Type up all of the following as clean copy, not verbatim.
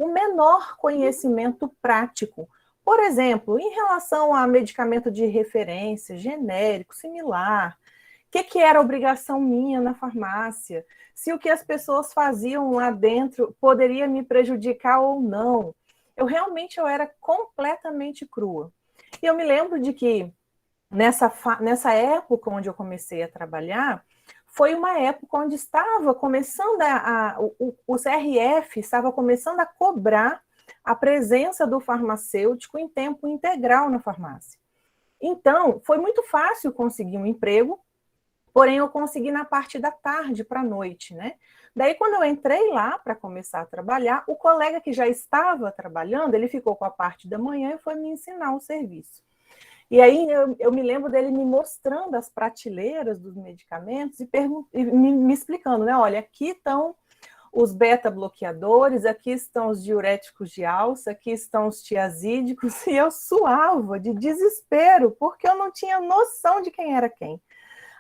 o menor conhecimento prático. Por exemplo, em relação a medicamento de referência, genérico, similar, o que era obrigação minha na farmácia, se o que as pessoas faziam lá dentro poderia me prejudicar ou não. Eu era completamente crua. E eu me lembro de que nessa época onde eu comecei a trabalhar, foi uma época onde estava começando o CRF estava começando a cobrar a presença do farmacêutico em tempo integral na farmácia. Então, foi muito fácil conseguir um emprego, porém eu consegui na parte da tarde para a noite, né? Daí, quando eu entrei lá para começar a trabalhar, o colega que já estava trabalhando, ele ficou com a parte da manhã e foi me ensinar o serviço. E aí eu me lembro dele me mostrando as prateleiras dos medicamentos e me explicando, né? Olha, aqui estão os beta-bloqueadores, aqui estão os diuréticos de alça, aqui estão os tiazídicos, e eu suava de desespero, porque eu não tinha noção de quem era quem.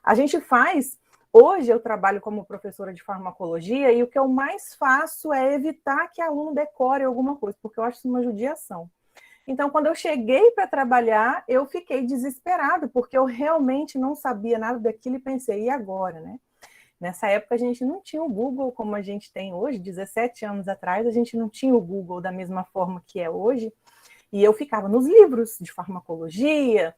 A gente faz, hoje eu trabalho como professora de farmacologia, e o que eu mais faço é evitar que aluno decore alguma coisa, porque eu acho isso uma judiação. Então, quando eu cheguei para trabalhar, eu fiquei desesperada, porque eu realmente não sabia nada daquilo e pensei, e agora, né? Nessa época, a gente não tinha o Google como a gente tem hoje, 17 anos atrás, a gente não tinha o Google da mesma forma que é hoje, e eu ficava nos livros de farmacologia,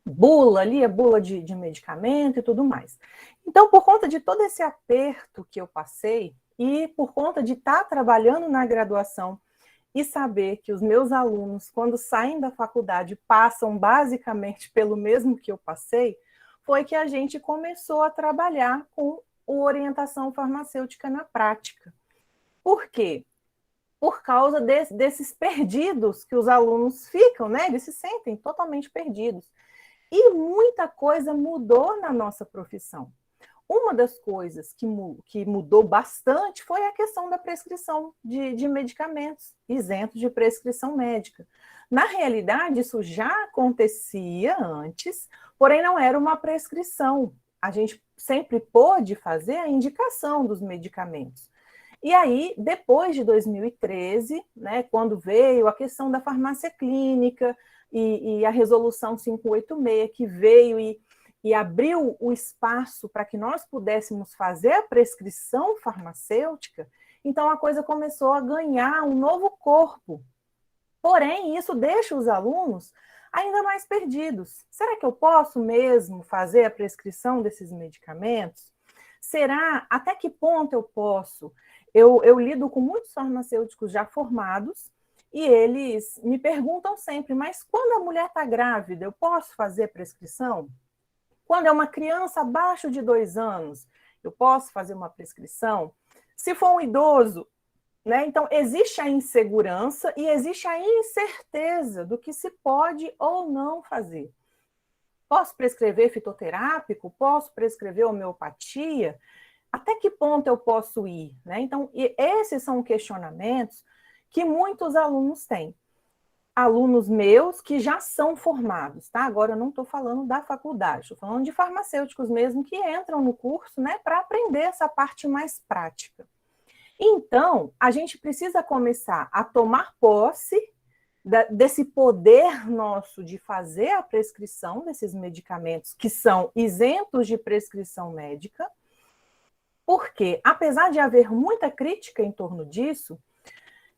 bula, lia bula de medicamento e tudo mais. Então, por conta de todo esse aperto que eu passei, e por conta de estar trabalhando na graduação, e saber que os meus alunos, quando saem da faculdade, passam basicamente pelo mesmo que eu passei, foi que a gente começou a trabalhar com orientação farmacêutica na prática. Por quê? Por causa desses perdidos que os alunos ficam, né? Eles se sentem totalmente perdidos. E muita coisa mudou na nossa profissão. Uma das coisas que mudou bastante foi a questão da prescrição de medicamentos isentos de prescrição médica. Na realidade, isso já acontecia antes, porém não era uma prescrição. A gente sempre pôde fazer a indicação dos medicamentos. E aí, depois de 2013, né, quando veio a questão da farmácia clínica e a resolução 586, que veio e abriu o espaço para que nós pudéssemos fazer a prescrição farmacêutica, então a coisa começou a ganhar um novo corpo. Porém, isso deixa os alunos ainda mais perdidos. Será que eu posso mesmo fazer a prescrição desses medicamentos? Será? Até que ponto eu posso? Eu lido com muitos farmacêuticos já formados e eles me perguntam sempre, mas quando a mulher está grávida, eu posso fazer prescrição? Quando é uma criança abaixo de 2 anos, eu posso fazer uma prescrição? Se for um idoso, né? Então, existe a insegurança e existe a incerteza do que se pode ou não fazer. Posso prescrever fitoterápico? Posso prescrever homeopatia? Até que ponto eu posso ir? Né? Então, esses são questionamentos que muitos alunos têm. Alunos meus que já são formados, tá? Agora eu não estou falando da faculdade, estou falando de farmacêuticos mesmo que entram no curso, né, para aprender essa parte mais prática. Então, a gente precisa começar a tomar posse desse poder nosso de fazer a prescrição desses medicamentos que são isentos de prescrição médica, porque, apesar de haver muita crítica em torno disso,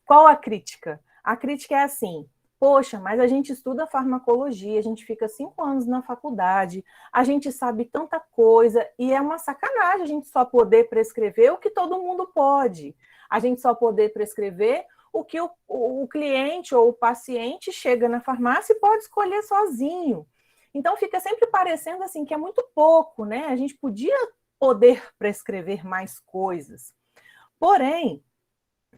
qual a crítica? A crítica é assim, poxa, mas a gente estuda farmacologia, a gente fica 5 anos na faculdade, a gente sabe tanta coisa, e é uma sacanagem a gente só poder prescrever o que todo mundo pode. A gente só poder prescrever o que o cliente ou o paciente chega na farmácia e pode escolher sozinho. Então fica sempre parecendo assim que é muito pouco, né? A gente podia poder prescrever mais coisas. Porém,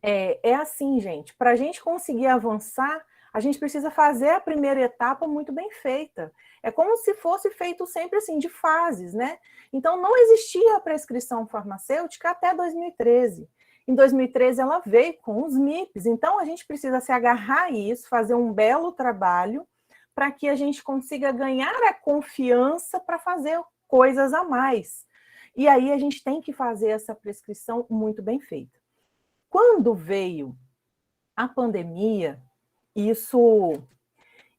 é assim, gente, para a gente conseguir avançar, a gente precisa fazer a primeira etapa muito bem feita. É como se fosse feito sempre assim, de fases, né? Então, não existia a prescrição farmacêutica até 2013. Em 2013, ela veio com os MIPs. Então, a gente precisa se agarrar a isso, fazer um belo trabalho para que a gente consiga ganhar a confiança para fazer coisas a mais. E aí, a gente tem que fazer essa prescrição muito bem feita. Quando veio A pandemia, isso,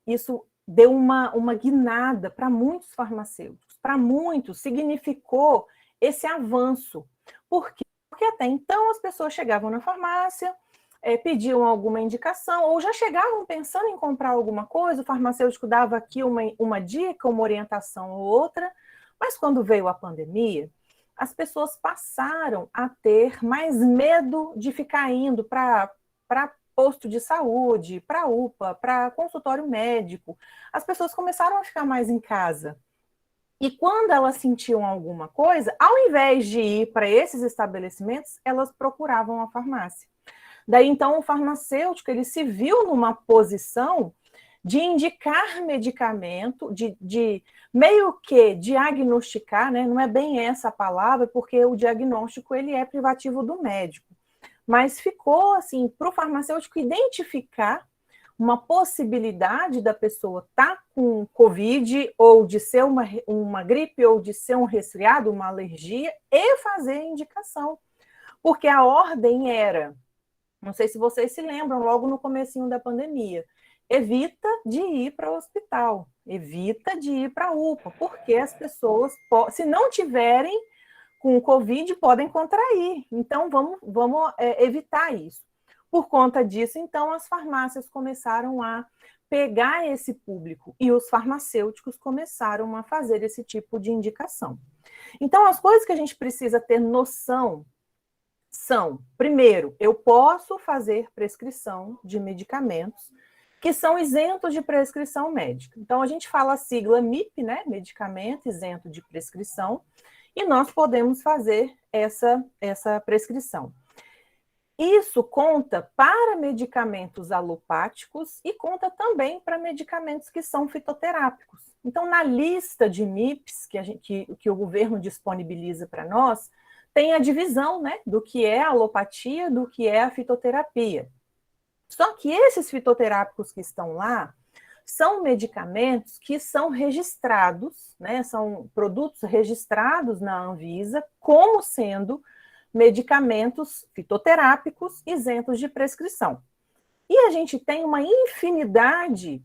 isso deu uma guinada para muitos farmacêuticos. Para muitos, significou esse avanço. Por quê? Porque até então as pessoas chegavam na farmácia, pediam alguma indicação, ou já chegavam pensando em comprar alguma coisa, o farmacêutico dava aqui uma dica, uma orientação ou outra, mas quando veio a pandemia, as pessoas passaram a ter mais medo de ficar indo para posto de saúde, para UPA, para consultório médico. As pessoas começaram a ficar mais em casa. E quando elas sentiam alguma coisa, ao invés de ir para esses estabelecimentos, elas procuravam a farmácia. Daí, então, o farmacêutico ele se viu numa posição de indicar medicamento, de meio que diagnosticar, né? Não é bem essa a palavra, porque o diagnóstico ele é privativo do médico. Mas ficou assim para o farmacêutico identificar uma possibilidade da pessoa estar com Covid, ou de ser uma gripe, ou de ser um resfriado, uma alergia, e fazer a indicação. Porque a ordem era, não sei se vocês se lembram, logo no comecinho da pandemia, evita de ir para o hospital, evita de ir para a UPA, porque as pessoas, se não tiverem com Covid, podem contrair. Então, vamos evitar isso. Por conta disso, então, as farmácias começaram a pegar esse público e os farmacêuticos começaram a fazer esse tipo de indicação. Então, as coisas que a gente precisa ter noção são, primeiro, eu posso fazer prescrição de medicamentos que são isentos de prescrição médica. Então, a gente fala a sigla MIP, né? Medicamento isento de prescrição, e nós podemos fazer essa prescrição. Isso conta para medicamentos alopáticos e conta também para medicamentos que são fitoterápicos. Então, na lista de MIPs que o governo disponibiliza para nós, tem a divisão, né, do que é a alopatia, do que é a fitoterapia. Só que esses fitoterápicos que estão lá são medicamentos que são registrados, né, são produtos registrados na Anvisa como sendo medicamentos fitoterápicos isentos de prescrição. E a gente tem uma infinidade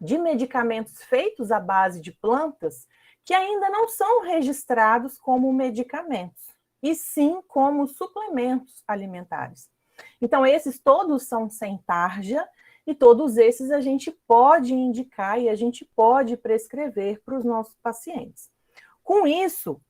de medicamentos feitos à base de plantas que ainda não são registrados como medicamentos, e sim como suplementos alimentares. Então, esses todos são sem tarja, e todos esses a gente pode indicar e a gente pode prescrever para os nossos pacientes. Com isso,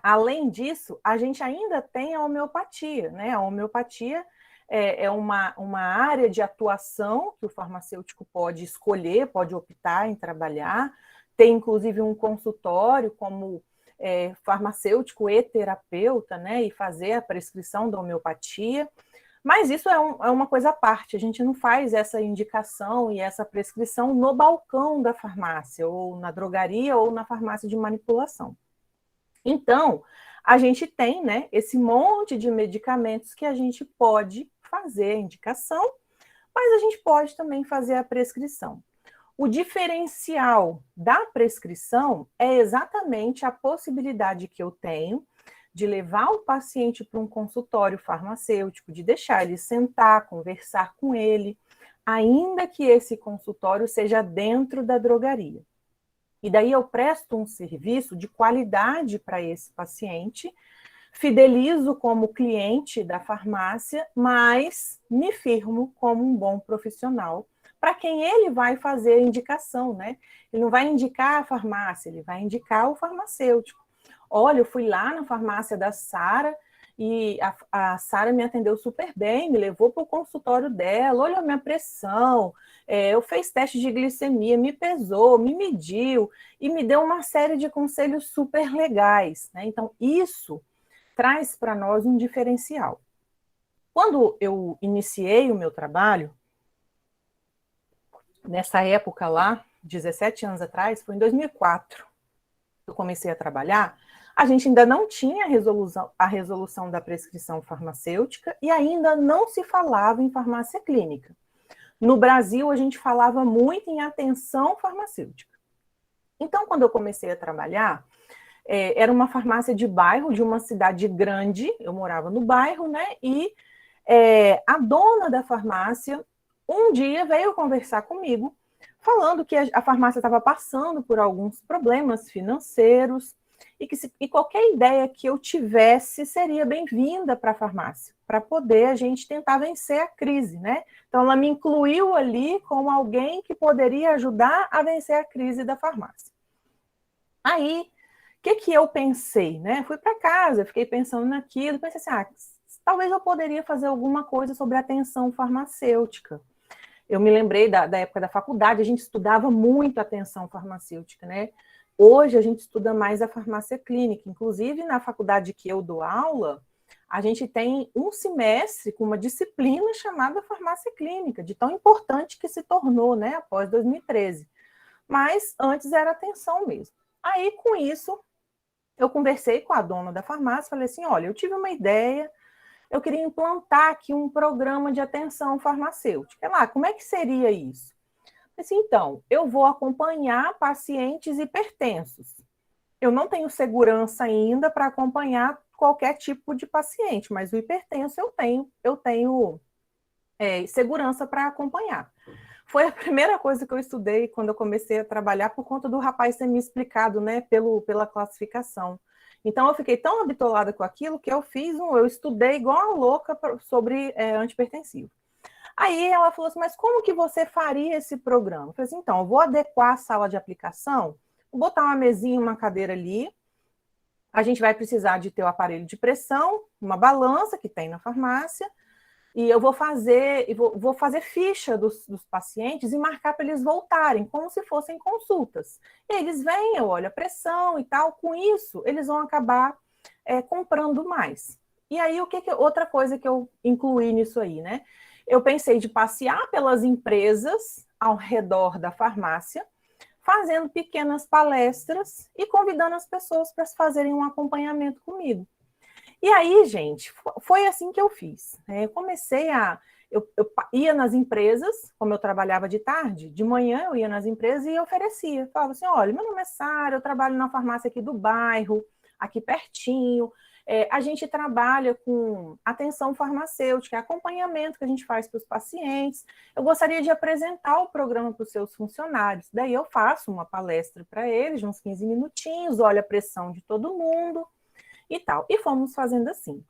além disso, a gente ainda tem a homeopatia, né? A homeopatia é uma área de atuação que o farmacêutico pode escolher, pode optar em trabalhar. Tem, inclusive, um consultório como farmacêutico e terapeuta, né? E fazer a prescrição da homeopatia. Mas isso é uma coisa à parte, a gente não faz essa indicação e essa prescrição no balcão da farmácia, ou na drogaria, ou na farmácia de manipulação. Então, a gente tem, né, esse monte de medicamentos que a gente pode fazer a indicação, mas a gente pode também fazer a prescrição. O diferencial da prescrição é exatamente a possibilidade que eu tenho de levar o paciente para um consultório farmacêutico, de deixar ele sentar, conversar com ele, ainda que esse consultório seja dentro da drogaria. E daí eu presto um serviço de qualidade para esse paciente, fidelizo como cliente da farmácia, mas me firmo como um bom profissional para quem ele vai fazer a indicação, né? Ele não vai indicar a farmácia, ele vai indicar o farmacêutico. Olha, eu fui lá na farmácia da Sara e a Sara me atendeu super bem, me levou para o consultório dela, olha a minha pressão, eu fiz teste de glicemia, me pesou, me mediu e me deu uma série de conselhos super legais, né? Então, isso traz para nós um diferencial. Quando eu iniciei o meu trabalho, nessa época lá, 17 anos atrás, foi em 2004, eu comecei a trabalhar, a gente ainda não tinha a resolução da prescrição farmacêutica e ainda não se falava em farmácia clínica. No Brasil, a gente falava muito em atenção farmacêutica. Então, quando eu comecei a trabalhar, era uma farmácia de bairro, de uma cidade grande, eu morava no bairro, né? E A dona da farmácia, um dia veio conversar comigo, falando que a farmácia estava passando por alguns problemas financeiros e que qualquer ideia que eu tivesse seria bem-vinda para a farmácia, para poder a gente tentar vencer a crise, né? Então, ela me incluiu ali como alguém que poderia ajudar a vencer a crise da farmácia. Aí, o que eu pensei, né? Fui para casa, fiquei pensando naquilo, pensei assim, talvez eu poderia fazer alguma coisa sobre a atenção farmacêutica. Eu me lembrei da época da faculdade, a gente estudava muito a atenção farmacêutica, né? Hoje a gente estuda mais a farmácia clínica. Inclusive, na faculdade que eu dou aula, a gente tem um semestre com uma disciplina chamada farmácia clínica, de tão importante que se tornou, né, após 2013. Mas antes era atenção mesmo. Aí, com isso, eu conversei com a dona da farmácia, falei assim, olha, eu tive uma ideia, eu queria implantar aqui um programa de atenção farmacêutica. Lá, como é que seria isso? Assim, então, eu vou acompanhar pacientes hipertensos. Eu não tenho segurança ainda para acompanhar qualquer tipo de paciente, mas o hipertenso eu tenho segurança para acompanhar. Foi a primeira coisa que eu estudei quando eu comecei a trabalhar, por conta do rapaz ter me explicado, né, pela classificação. Então, eu fiquei tão habitolada com aquilo que eu estudei igual a louca sobre antipertensivo. Aí ela falou assim, mas como que você faria esse programa? Eu falei assim, então, eu vou adequar a sala de aplicação, vou botar uma mesinha e uma cadeira ali, a gente vai precisar de ter o aparelho de pressão, uma balança que tem na farmácia, e eu vou fazer ficha dos pacientes e marcar para eles voltarem, como se fossem consultas. E eles vêm, eu olho a pressão e tal, com isso eles vão acabar comprando mais. E aí, outra coisa que eu incluí nisso aí, né? Eu pensei de passear pelas empresas ao redor da farmácia, fazendo pequenas palestras e convidando as pessoas para fazerem um acompanhamento comigo. E aí, gente, foi assim que eu fiz. Eu comecei eu ia nas empresas, como eu trabalhava de tarde, de manhã eu ia nas empresas e oferecia. Falava assim, olha, meu nome é Sara, eu trabalho na farmácia aqui do bairro, aqui pertinho. A gente trabalha com atenção farmacêutica, acompanhamento que a gente faz para os pacientes. Eu gostaria de apresentar o programa para os seus funcionários. Daí eu faço uma palestra para eles, de uns 15 minutinhos, olho a pressão de todo mundo e tal. E fomos fazendo assim.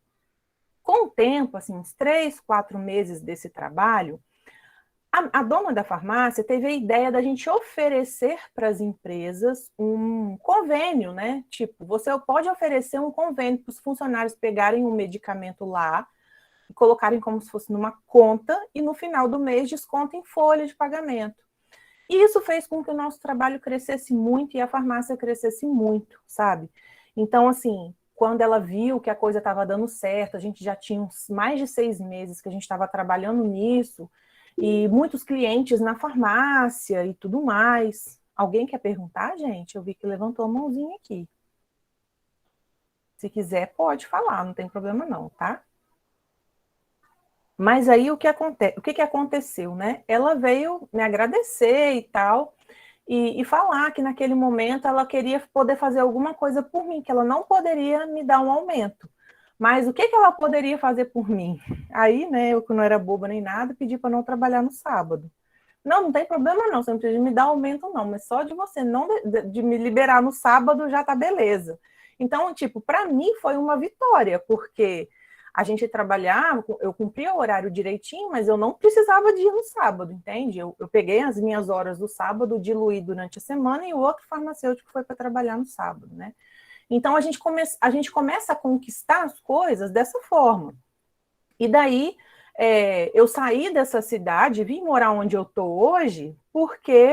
Com o tempo, assim, uns 3, 4 meses desse trabalho, a dona da farmácia teve a ideia da gente oferecer para as empresas um convênio, né? Tipo, você pode oferecer um convênio para os funcionários pegarem um medicamento lá e colocarem como se fosse numa conta e no final do mês descontem folha de pagamento. E isso fez com que o nosso trabalho crescesse muito e a farmácia crescesse muito, sabe? Então, assim, quando ela viu que a coisa estava dando certo, a gente já tinha mais de 6 meses que a gente estava trabalhando nisso, e muitos clientes na farmácia e tudo mais. Alguém quer perguntar, gente? Eu vi que levantou a mãozinha aqui. Se quiser, pode falar, não tem problema não, tá? Mas aí o que aconteceu, né? Ela veio me agradecer e tal, e falar que naquele momento ela queria poder fazer alguma coisa por mim, que ela não poderia me dar um aumento. Mas o que ela poderia fazer por mim? Aí, né, eu que não era boba nem nada, pedi para não trabalhar no sábado. Não, não tem problema não, você não precisa me dar aumento não, mas só de você não de me liberar no sábado já tá beleza. Então, tipo, para mim foi uma vitória, porque a gente trabalhava, eu cumpria o horário direitinho, mas eu não precisava de ir no sábado, entende? Eu peguei as minhas horas do sábado, diluí durante a semana e o outro farmacêutico foi para trabalhar no sábado, né? Então, a gente começa a conquistar as coisas dessa forma. E daí, eu saí dessa cidade, vim morar onde eu estou hoje, porque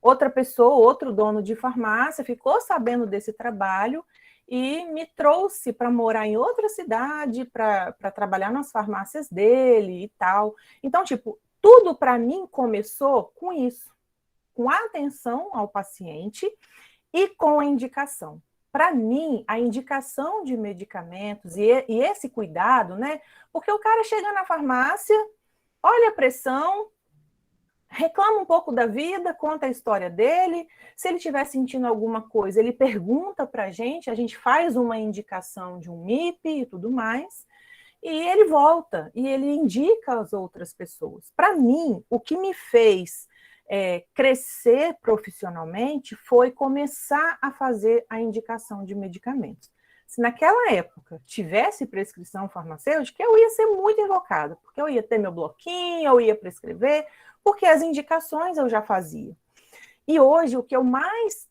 outra pessoa, outro dono de farmácia, ficou sabendo desse trabalho e me trouxe para morar em outra cidade, para trabalhar nas farmácias dele e tal. Então, tipo, tudo para mim começou com isso, com a atenção ao paciente e com a indicação. Para mim, a indicação de medicamentos e esse cuidado, né? Porque o cara chega na farmácia, olha a pressão, reclama um pouco da vida, conta a história dele. Se ele estiver sentindo alguma coisa, ele pergunta para a gente faz uma indicação de um MIP e tudo mais. e ele volta, e ele indica às outras pessoas. Para mim, o que me fez crescer profissionalmente foi começar a fazer a indicação de medicamentos. Se naquela época tivesse prescrição farmacêutica, eu ia ser muito invocada, porque eu ia ter meu bloquinho, eu ia prescrever, porque as indicações eu já fazia. E hoje, o que eu mais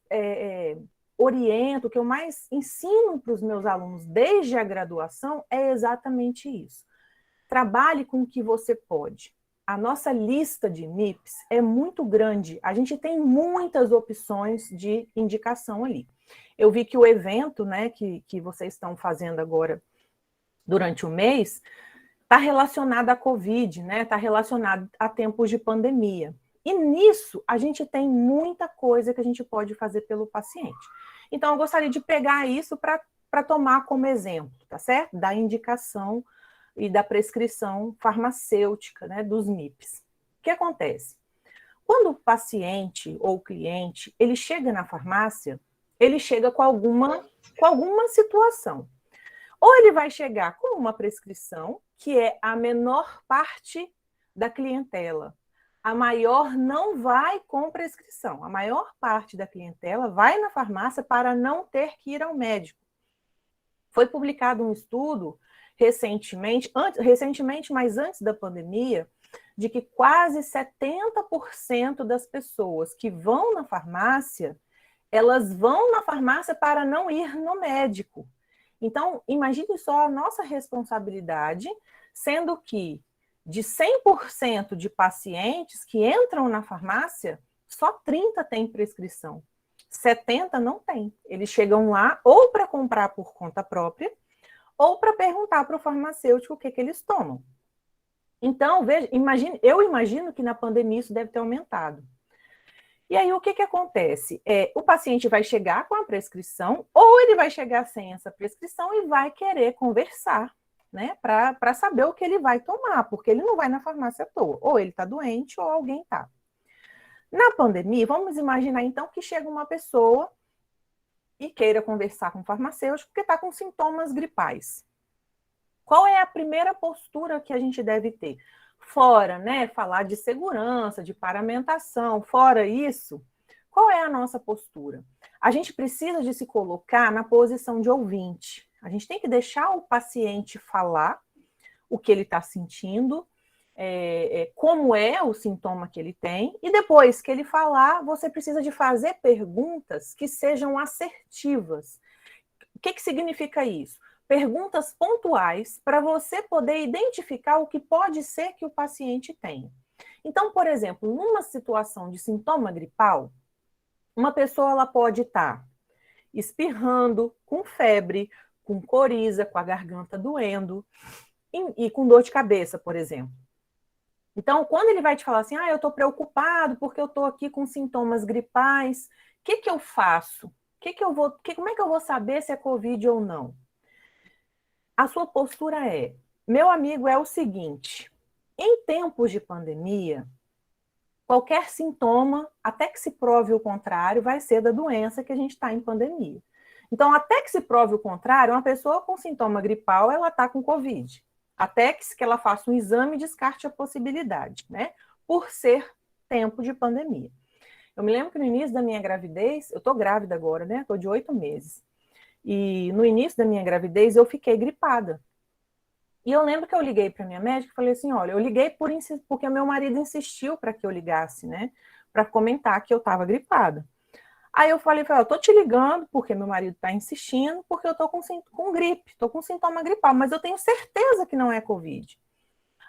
oriento, o que eu mais ensino para os meus alunos desde a graduação é exatamente isso. Trabalhe com o que você pode. A nossa lista de MIPs é muito grande, a gente tem muitas opções de indicação ali. Eu vi que o evento, né, que vocês estão fazendo agora durante o mês, está relacionado à Covid, né, está relacionado a tempos de pandemia. E nisso, a gente tem muita coisa que a gente pode fazer pelo paciente. Então, eu gostaria de pegar isso para tomar como exemplo, tá certo? Da indicação e da prescrição farmacêutica, né, dos MIPs. O que acontece? Quando o paciente ou o cliente, ele chega na farmácia, ele chega com alguma situação. Ou ele vai chegar com uma prescrição, que é a menor parte da clientela. A maior não vai com prescrição. A maior parte da clientela vai na farmácia para não ter que ir ao médico. Foi publicado um estudo recentemente, mas antes da pandemia, de que quase 70% das pessoas que vão na farmácia, elas vão na farmácia para não ir no médico. Então, imagine só a nossa responsabilidade, sendo que de 100% de pacientes que entram na farmácia, só 30 têm prescrição. 70 não tem. Eles chegam lá ou para comprar por conta própria, ou para perguntar para o farmacêutico o que eles tomam. Então, veja, eu imagino que na pandemia isso deve ter aumentado. E aí, o que acontece? O paciente vai chegar com a prescrição, ou ele vai chegar sem essa prescrição e vai querer conversar, né, para saber o que ele vai tomar, porque ele não vai na farmácia à toa. Ou ele está doente, ou alguém está. Na pandemia, vamos imaginar então que chega uma pessoa e queira conversar com o farmacêutico porque está com sintomas gripais. Qual é a primeira postura que a gente deve ter? Fora, né, falar de segurança, de paramentação, fora isso, qual é a nossa postura? A gente precisa de se colocar na posição de ouvinte. A gente tem que deixar o paciente falar o que ele está sentindo, como é o sintoma que ele tem, e depois que ele falar, você precisa de fazer perguntas que sejam assertivas. O que significa isso? Perguntas pontuais para você poder identificar o que pode ser que o paciente tenha. Então, por exemplo, numa situação de sintoma gripal, uma pessoa ela pode estar espirrando, com febre, com coriza, com a garganta doendo e com dor de cabeça, por exemplo. Então, quando ele vai te falar assim, eu estou preocupado porque eu estou aqui com sintomas gripais, o que eu faço? Como é que eu vou saber se é Covid ou não? A sua postura é, meu amigo, é o seguinte, em tempos de pandemia, qualquer sintoma, até que se prove o contrário, vai ser da doença que a gente está em pandemia. Então, até que se prove o contrário, uma pessoa com sintoma gripal, ela está com Covid. Até que ela faça um exame e descarte a possibilidade, né? Por ser tempo de pandemia. Eu me lembro que no início da minha gravidez, eu estou grávida agora, né? Estou de 8 meses. E no início da minha gravidez, eu fiquei gripada. E eu lembro que eu liguei para minha médica e falei assim, olha, eu liguei porque meu marido insistiu para que eu ligasse, né? Para comentar que eu estava gripada. Aí eu falei, eu tô te ligando porque meu marido está insistindo, porque eu tô com gripe, tô com sintoma gripal, mas eu tenho certeza que não é Covid.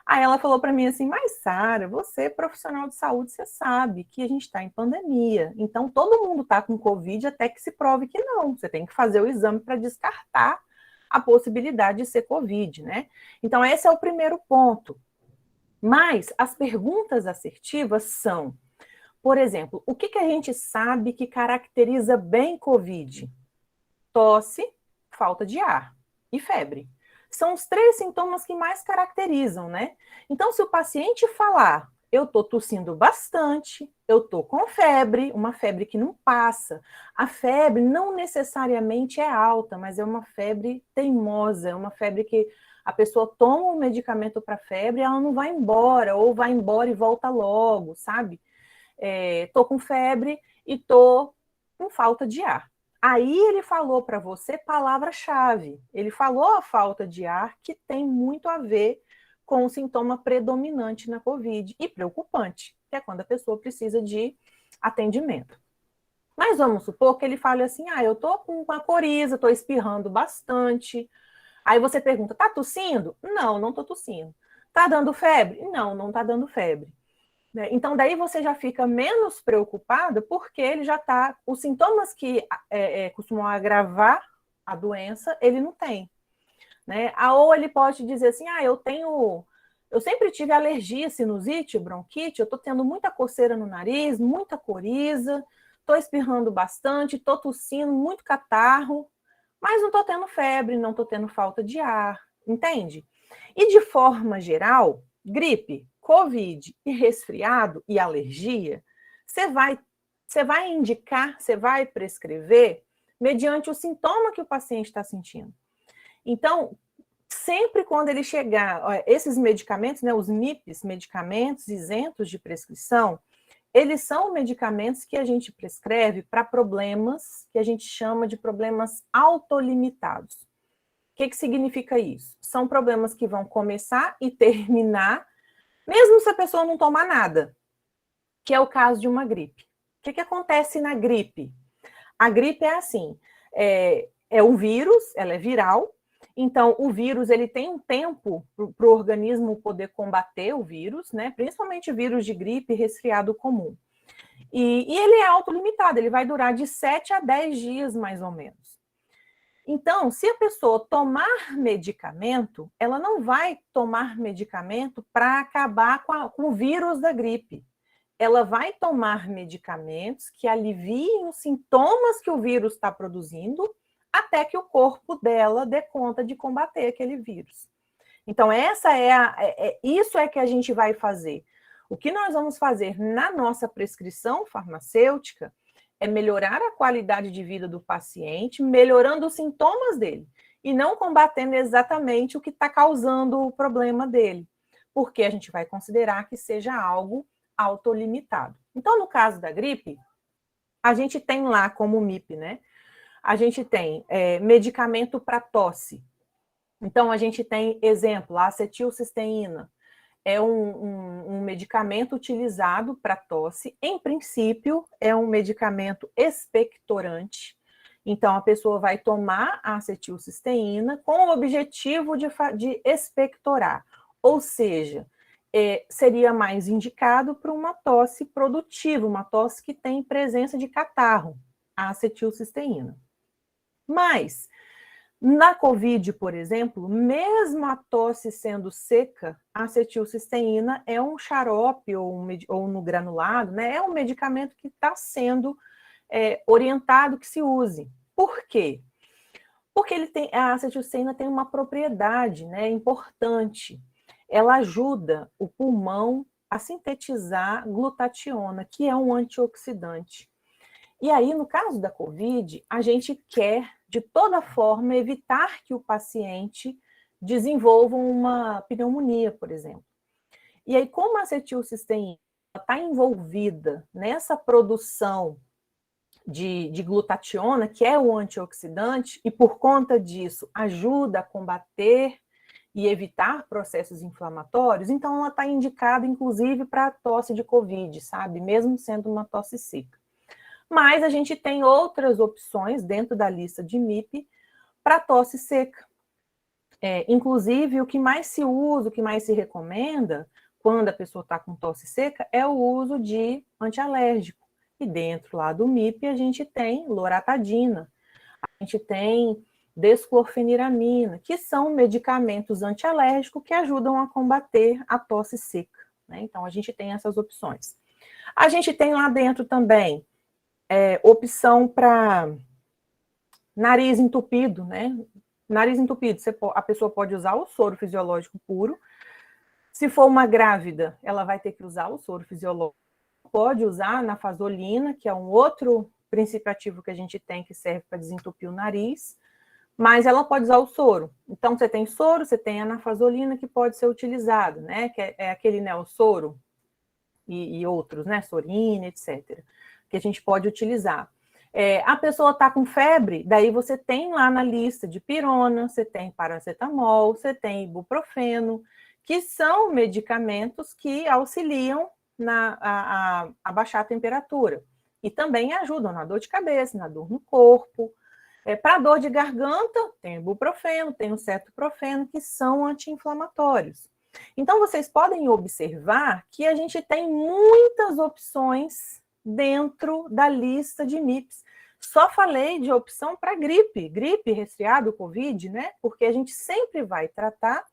Aí ela falou para mim assim, mas Sara, você é profissional de saúde, você sabe que a gente está em pandemia, então todo mundo está com Covid até que se prove que não. Você tem que fazer o exame para descartar a possibilidade de ser Covid, né? Então esse é o primeiro ponto. Mas as perguntas assertivas são, por exemplo, o que a gente sabe que caracteriza bem Covid? Tosse, falta de ar e febre. São os 3 sintomas que mais caracterizam, né? Então, se o paciente falar, eu tô tossindo bastante, eu tô com febre, uma febre que não passa. A febre não necessariamente é alta, mas é uma febre teimosa, é uma febre que A pessoa toma um medicamento para febre, ela não vai embora, ou vai embora e volta logo, sabe? Tô com febre e tô com falta de ar. Aí ele falou para você palavra-chave. Ele falou a falta de ar, que tem muito a ver com o sintoma predominante na COVID e preocupante, que é quando a pessoa precisa de atendimento. Mas vamos supor que ele fale assim, eu tô com uma coriza, tô espirrando bastante. Aí você pergunta, tá tossindo? Não, não tô tossindo. Tá dando febre? Não, não tá dando febre. Então, daí você já fica menos preocupada, porque ele já está. Os sintomas que costumam agravar a doença, ele não tem. Né? Ou ele pode dizer assim: eu sempre tive alergia, sinusite, bronquite, eu estou tendo muita coceira no nariz, muita coriza, estou espirrando bastante, estou tossindo, muito catarro, mas não estou tendo febre, não estou tendo falta de ar, entende? E de forma geral, gripe, Covid e resfriado e alergia, você vai indicar, você vai prescrever mediante o sintoma que o paciente está sentindo. Então, sempre quando ele chegar, esses medicamentos, né, os MIPs, medicamentos isentos de prescrição, eles são medicamentos que a gente prescreve para problemas que a gente chama de problemas autolimitados. O que significa isso? São problemas que vão começar e terminar, mesmo se a pessoa não tomar nada, que é o caso de uma gripe. O que acontece na gripe? A gripe é assim, é um vírus, ela é viral, então o vírus ele tem um tempo para o organismo poder combater o vírus, né? Principalmente vírus de gripe e resfriado comum. E ele é autolimitado, ele vai durar de 7 a 10 dias, mais ou menos. Então, se a pessoa tomar medicamento, ela não vai tomar medicamento para acabar com o vírus da gripe. Ela vai tomar medicamentos que aliviem os sintomas que o vírus está produzindo, até que o corpo dela dê conta de combater aquele vírus. Então, isso é que a gente vai fazer. O que nós vamos fazer na nossa prescrição farmacêutica é melhorar a qualidade de vida do paciente, melhorando os sintomas dele, e não combatendo exatamente o que está causando o problema dele, porque a gente vai considerar que seja algo autolimitado. Então, no caso da gripe, a gente tem lá como MIP, né? A gente tem medicamento para tosse. Então, a gente tem, exemplo, a acetilcisteína. É um medicamento utilizado para tosse. Em princípio, é um medicamento expectorante. Então, a pessoa vai tomar a acetilcisteína com o objetivo de expectorar. Ou seja, seria mais indicado para uma tosse produtiva, uma tosse que tem presença de catarro, a acetilcisteína. Mas, na COVID, por exemplo, mesmo a tosse sendo seca, a acetilcisteína é um xarope ou no granulado, né? É um medicamento que está sendo orientado que se use. Por quê? Porque a acetilcisteína tem uma propriedade, né, importante. Ela ajuda o pulmão a sintetizar glutationa, que é um antioxidante. E aí, no caso da COVID, a gente quer, de toda forma, evitar que o paciente desenvolva uma pneumonia, por exemplo. E aí, como a acetilcisteína está envolvida nessa produção de glutationa, que é o antioxidante, e por conta disso ajuda a combater e evitar processos inflamatórios, então ela está indicada, inclusive, para tosse de COVID, sabe? Mesmo sendo uma tosse seca. Mas a gente tem outras opções dentro da lista de MIP para tosse seca. Inclusive, o que mais se usa, o que mais se recomenda, quando a pessoa está com tosse seca, é o uso de antialérgico. E dentro lá do MIP, a gente tem loratadina, a gente tem desclorfeniramina, que são medicamentos antialérgicos que ajudam a combater a tosse seca. Né? Então, a gente tem essas opções. A gente tem lá dentro também opção para nariz entupido, né? Nariz entupido, a pessoa pode usar o soro fisiológico puro. Se for uma grávida, ela vai ter que usar o soro fisiológico. Pode usar nafazolina, que é um outro princípio ativo que a gente tem que serve para desentupir o nariz. mas ela pode usar o soro. Então, você tem soro, você tem anafazolina que pode ser utilizado, né? Que é aquele neossoro e outros, né? Sorina, etc. Que a gente pode utilizar. A pessoa está com febre, daí você tem lá na lista de pirona, você tem paracetamol, você tem ibuprofeno, que são medicamentos que auxiliam a baixar a temperatura. E também ajudam na dor de cabeça, na dor no corpo. Para dor de garganta, tem ibuprofeno, tem o cetoprofeno, que são anti-inflamatórios. Então, vocês podem observar que a gente tem muitas opções dentro da lista de MIPs. Só falei de opção para gripe, resfriado, Covid, né? Porque a gente sempre vai tratar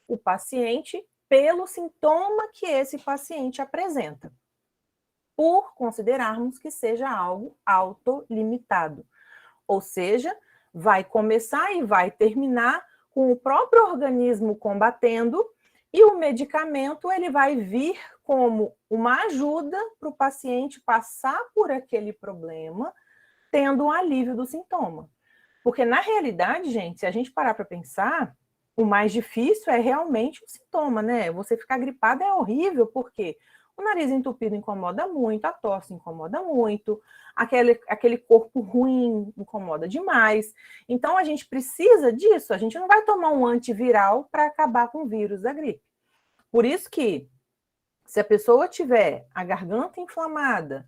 o paciente pelo sintoma que esse paciente apresenta, por considerarmos que seja algo autolimitado. Ou seja, vai começar e vai terminar com o próprio organismo combatendo, e o medicamento ele vai vir como uma ajuda para o paciente passar por aquele problema, tendo um alívio do sintoma. Porque, na realidade, gente, se a gente parar para pensar, o mais difícil é realmente o sintoma, né? Você ficar gripado é horrível, porque o nariz entupido incomoda muito, a tosse incomoda muito, aquele corpo ruim incomoda demais. Então, a gente precisa disso. A gente não vai tomar um antiviral para acabar com o vírus da gripe. Por isso que, se a pessoa tiver a garganta inflamada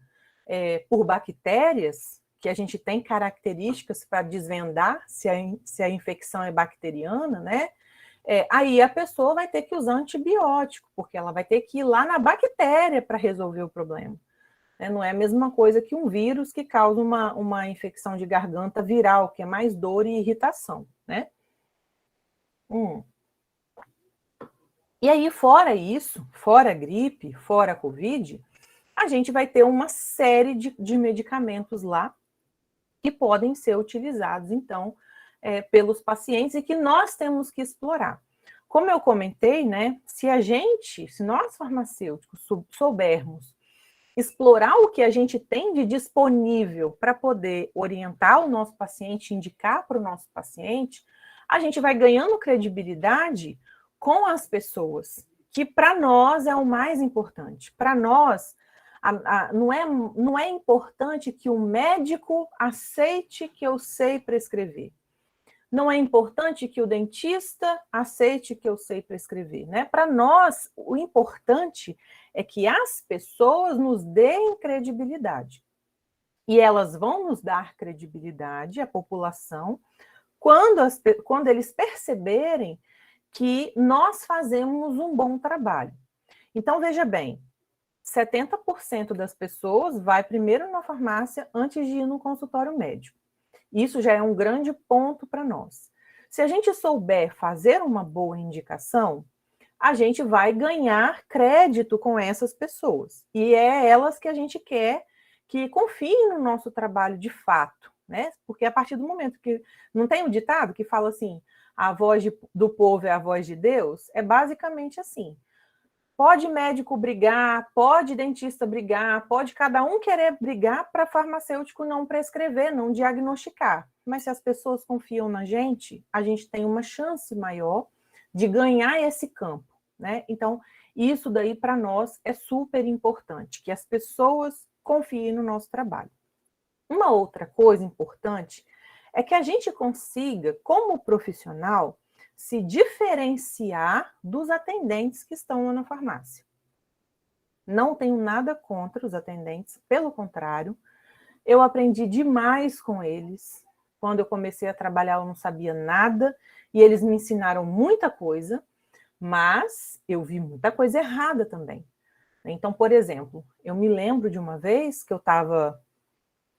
por bactérias, que a gente tem características para desvendar se a infecção é bacteriana, né? Aí a pessoa vai ter que usar antibiótico, porque ela vai ter que ir lá na bactéria para resolver o problema. Não é a mesma coisa que um vírus que causa uma infecção de garganta viral, que é mais dor e irritação, né? E aí, fora isso, fora a gripe, fora a Covid, a gente vai ter uma série de medicamentos lá que podem ser utilizados, então, pelos pacientes e que nós temos que explorar. Como eu comentei, né, se nós farmacêuticos soubermos explorar o que a gente tem de disponível para poder orientar o nosso paciente, indicar para o nosso paciente, a gente vai ganhando credibilidade com as pessoas, que para nós é o mais importante. Para nós, não é importante que o médico aceite que eu sei prescrever. Não é importante que o dentista aceite que eu sei prescrever, né? Para nós, o importante é que as pessoas nos deem credibilidade. E elas vão nos dar credibilidade, a população, quando eles perceberem que nós fazemos um bom trabalho. Então, veja bem, 70% das pessoas vai primeiro na farmácia antes de ir no consultório médico. Isso já é um grande ponto para nós. Se a gente souber fazer uma boa indicação, a gente vai ganhar crédito com essas pessoas. E é elas que a gente quer que confiem no nosso trabalho de fato, né? Porque a partir do momento que... Não tem um ditado que fala assim, a voz do povo é a voz de Deus? É basicamente assim. Pode médico brigar, pode dentista brigar, pode cada um querer brigar para farmacêutico não prescrever, não diagnosticar. Mas se as pessoas confiam na gente, a gente tem uma chance maior de ganhar esse campo, né? Então, isso daí para nós é super importante, que as pessoas confiem no nosso trabalho. Uma outra coisa importante é que a gente consiga, como profissional, se diferenciar dos atendentes que estão lá na farmácia. Não tenho nada contra os atendentes, pelo contrário, eu aprendi demais com eles. Quando eu comecei a trabalhar, eu não sabia nada, e eles me ensinaram muita coisa, mas eu vi muita coisa errada também. Então, por exemplo, eu me lembro de uma vez que eu estava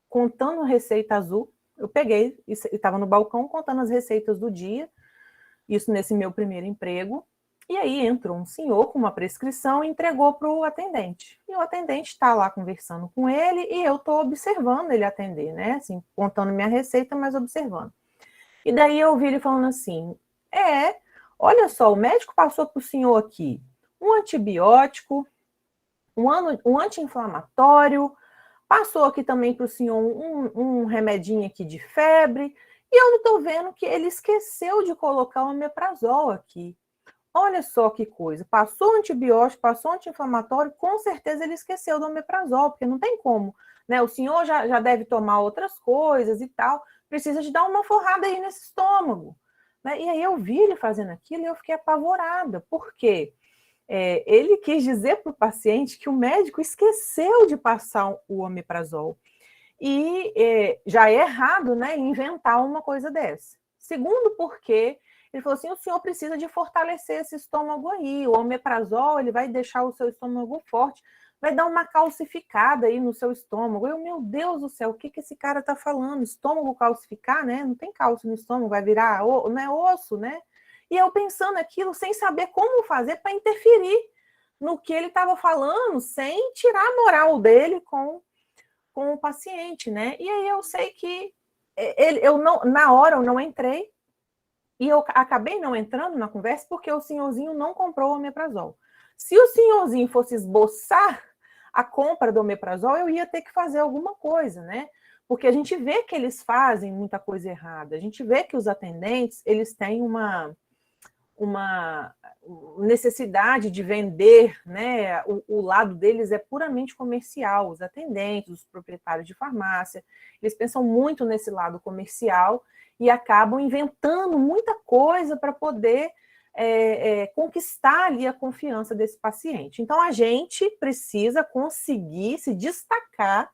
contando receita azul, eu peguei e estava no balcão contando as receitas do dia, isso nesse meu primeiro emprego, e aí entrou um senhor com uma prescrição e entregou para o atendente. E o atendente está lá conversando com ele e eu estou observando ele atender, né? Assim, contando minha receita, mas observando. E daí eu ouvi ele falando assim, olha só, o médico passou para o senhor aqui um antibiótico, um anti-inflamatório, passou aqui também para o senhor um remedinho aqui de febre, E eu estou vendo que ele esqueceu de colocar o omeprazol aqui. Olha só que coisa, passou antibiótico, passou anti-inflamatório, com certeza ele esqueceu do omeprazol, porque não tem como, né? O senhor já deve tomar outras coisas e tal, precisa de dar uma forrada aí nesse estômago, né? E aí eu vi ele fazendo aquilo e eu fiquei apavorada, por quê? Ele quis dizer para o paciente que o médico esqueceu de passar o omeprazol. E já é errado, né, inventar uma coisa dessa. Segundo, porque ele falou assim, o senhor precisa de fortalecer esse estômago aí, o omeprazol, ele vai deixar o seu estômago forte, vai dar uma calcificada aí no seu estômago. Eu, meu Deus do céu, o que esse cara tá falando? Estômago calcificar, né? Não tem cálcio no estômago, vai virar né, osso, né? E eu pensando aquilo sem saber como fazer para interferir no que ele estava falando, sem tirar a moral dele com o paciente, né? E aí eu sei que eu não, na hora eu não entrei, e eu acabei não entrando na conversa porque o senhorzinho não comprou o omeprazol. Se o senhorzinho fosse esboçar a compra do omeprazol, eu ia ter que fazer alguma coisa, né? Porque a gente vê que eles fazem muita coisa errada. A gente vê que os atendentes, eles têm uma necessidade de vender, né? O lado deles é puramente comercial, os atendentes, os proprietários de farmácia, eles pensam muito nesse lado comercial e acabam inventando muita coisa para poder conquistar ali a confiança desse paciente. Então, a gente precisa conseguir se destacar,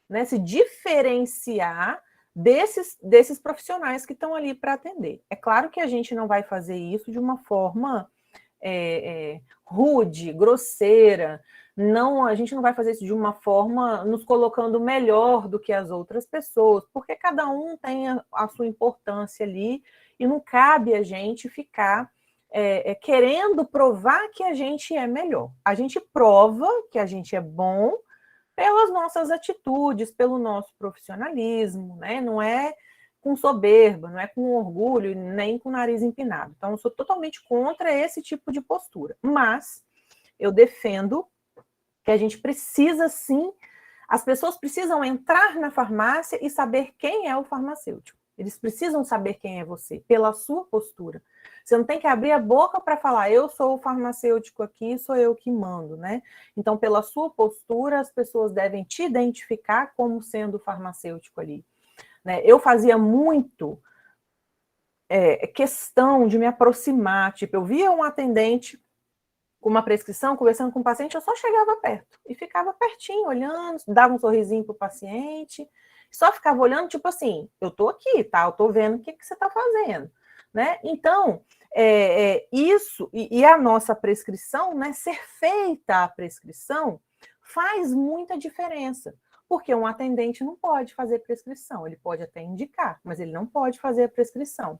né, se diferenciar desses profissionais que estão ali para atender. É claro que a gente não vai fazer isso de uma forma rude, grosseira, não, a gente não vai fazer isso de uma forma nos colocando melhor do que as outras pessoas, porque cada um tem a sua importância ali, e não cabe a gente ficar querendo provar que a gente é melhor. A gente prova que a gente é bom pelas nossas atitudes, pelo nosso profissionalismo, né? Não é com soberba, não é com orgulho, nem com o nariz empinado. Então, eu sou totalmente contra esse tipo de postura. Mas eu defendo que a gente precisa, sim, as pessoas precisam entrar na farmácia e saber quem é o farmacêutico. Eles precisam saber quem é você, pela sua postura. Você não tem que abrir a boca para falar, eu sou o farmacêutico aqui, sou eu que mando, né? Então, pela sua postura, as pessoas devem te identificar como sendo o farmacêutico ali. Né? Eu fazia muito questão de me aproximar, tipo, eu via um atendente com uma prescrição, conversando com o paciente, eu só chegava perto e ficava pertinho, olhando, dava um sorrisinho para o paciente, só ficava olhando, tipo assim, eu tô aqui, tá? Eu tô vendo o que você tá fazendo, né? Então, isso, e a nossa prescrição, né, ser feita a prescrição, faz muita diferença, porque um atendente não pode fazer prescrição, ele pode até indicar, mas ele não pode fazer a prescrição.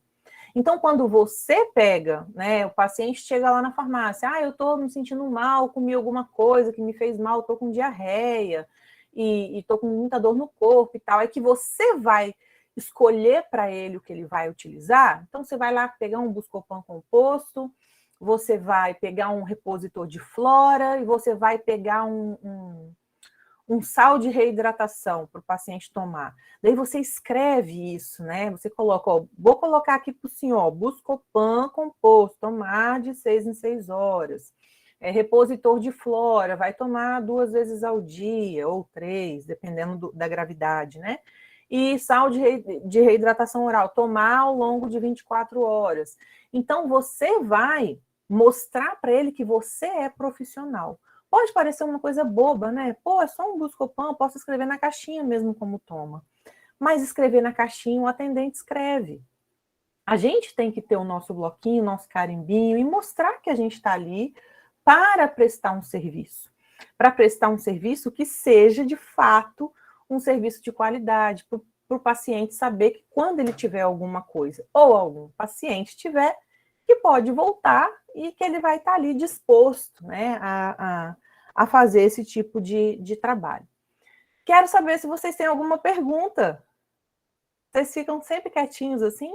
Então, quando você pega, né, o paciente chega lá na farmácia, eu estou me sentindo mal, comi alguma coisa que me fez mal, estou com diarreia e estou com muita dor no corpo e tal, é que você vai escolher para ele o que ele vai utilizar. Então, você vai lá pegar um Buscopan composto, você vai pegar um repositor de flora e você vai pegar um sal de reidratação para o paciente tomar. Daí você escreve isso, né? Você coloca, vou colocar aqui para o senhor, Buscopan composto, tomar de 6 em 6 horas. Repositor de flora, vai tomar 2 vezes ao dia, ou 3, dependendo da gravidade, né? E sal de reidratação oral, tomar ao longo de 24 horas. Então, você vai mostrar para ele que você é profissional. Pode parecer uma coisa boba, né? Pô, é só um Buscopan, posso escrever na caixinha mesmo como toma. Mas escrever na caixinha, o atendente escreve. A gente tem que ter o nosso bloquinho, o nosso carimbinho e mostrar que a gente está ali para prestar um serviço. Para prestar um serviço que seja, de fato, um serviço de qualidade, para o paciente saber que quando ele tiver alguma coisa, ou algum paciente tiver, que pode voltar e que ele vai estar ali disposto, né, a fazer esse tipo de trabalho. Quero saber se vocês têm alguma pergunta. Vocês ficam sempre quietinhos assim?